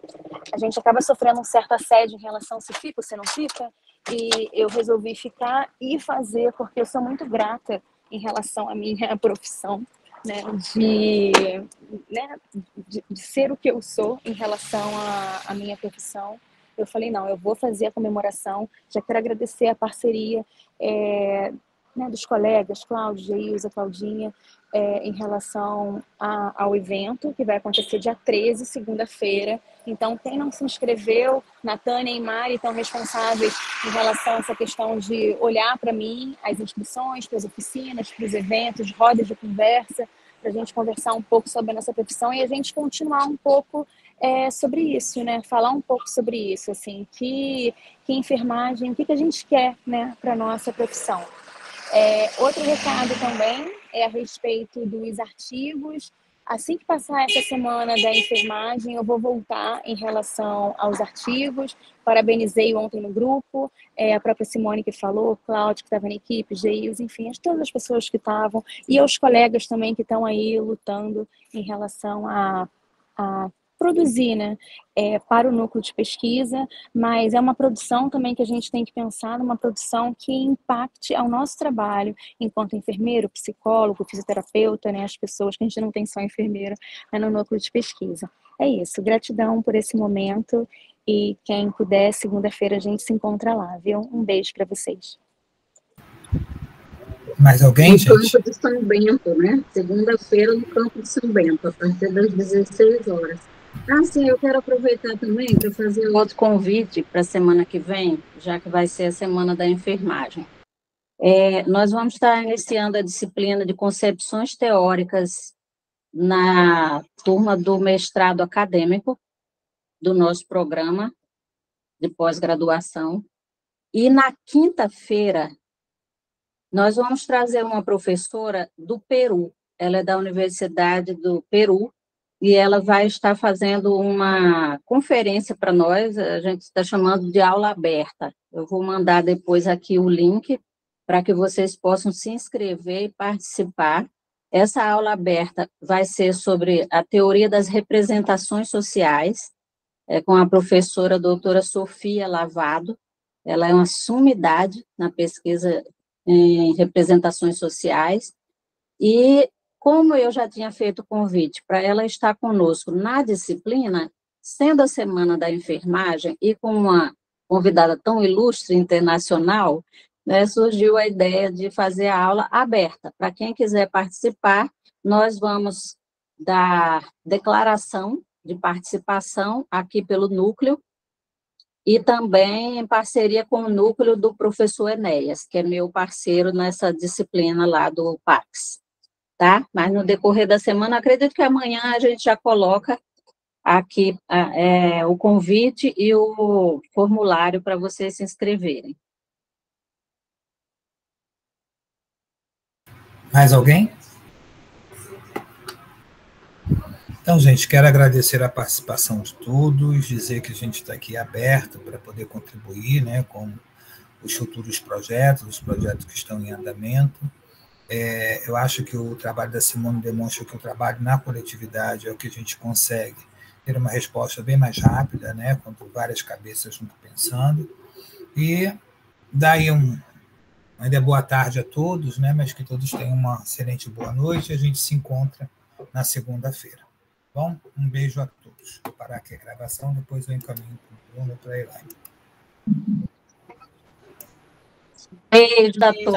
A gente acaba sofrendo um certo assédio em relação se fica ou se não fica, e eu resolvi ficar e fazer, porque eu sou muito grata em relação à minha profissão, né, de ser o que eu sou em relação à minha profissão. Eu falei, não, eu vou fazer a comemoração, já quero agradecer a parceria dos colegas, Cláudio, Geilza, Claudinha, em relação ao evento, que vai acontecer dia 13, segunda-feira. Então, quem não se inscreveu, Natânia e Mari estão responsáveis em relação a essa questão de olhar para mim, as inscrições, para as oficinas, para os eventos, rodas de conversa, para a gente conversar um pouco sobre a nossa profissão e a gente continuar um pouco sobre isso, né? Falar um pouco sobre isso, assim, que enfermagem, o que a gente quer, né, para a nossa profissão. Outro recado também é a respeito dos artigos. Assim que passar essa semana da enfermagem, eu vou voltar em relação aos artigos. Parabenizei ontem no grupo, a própria Simone que falou, Cláudio que estava na equipe, Geilza, enfim, todas as pessoas que estavam, e aos colegas também que estão aí lutando em relação a produzir, né, para o núcleo de pesquisa, mas é uma produção também que a gente tem que pensar numa produção que impacte ao nosso trabalho enquanto enfermeiro, psicólogo, fisioterapeuta, né, as pessoas que a gente não tem só enfermeira, né, no núcleo de pesquisa. É isso, gratidão por esse momento e quem puder, segunda-feira a gente se encontra lá, viu? Um beijo para vocês. Mais alguém, gente? No campo de São Bento, né? Segunda-feira no campo de São Bento, a partir das 16 horas. Sim, eu quero aproveitar também para fazer outro convite para a semana que vem, já que vai ser a Semana da Enfermagem. Nós vamos estar iniciando a disciplina de concepções teóricas na turma do mestrado acadêmico do nosso programa de pós-graduação. E na quinta-feira, nós vamos trazer uma professora do Peru. Ela é da Universidade do Peru, e ela vai estar fazendo uma conferência para nós, a gente está chamando de aula aberta. Eu vou mandar depois aqui o link para que vocês possam se inscrever e participar. Essa aula aberta vai ser sobre a teoria das representações sociais, com a professora doutora Sofia Lavado. Ela é uma sumidade na pesquisa em representações sociais, e como eu já tinha feito o convite para ela estar conosco na disciplina, sendo a Semana da Enfermagem e com uma convidada tão ilustre internacional, né, surgiu a ideia de fazer a aula aberta. Para quem quiser participar, nós vamos dar declaração de participação aqui pelo núcleo, e também em parceria com o núcleo do professor Enéas, que é meu parceiro nessa disciplina lá do PACS, tá? Mas no decorrer da semana, acredito que amanhã a gente já coloca aqui o convite e o formulário para vocês se inscreverem. Mais alguém? Então, gente, quero agradecer a participação de todos, dizer que a gente está aqui aberto para poder contribuir, né, com os futuros projetos, os projetos que estão em andamento. Eu acho que o trabalho da Simone demonstra que o trabalho na coletividade é o que a gente consegue ter uma resposta bem mais rápida, né, quando várias cabeças junto pensando. E daí ainda boa tarde a todos, né, mas que todos tenham uma excelente boa noite, e a gente se encontra na segunda-feira. Bom, um beijo a todos. Vou parar aqui a gravação, depois eu encaminho para o Bruno e para a Elaine. Beijo a todos.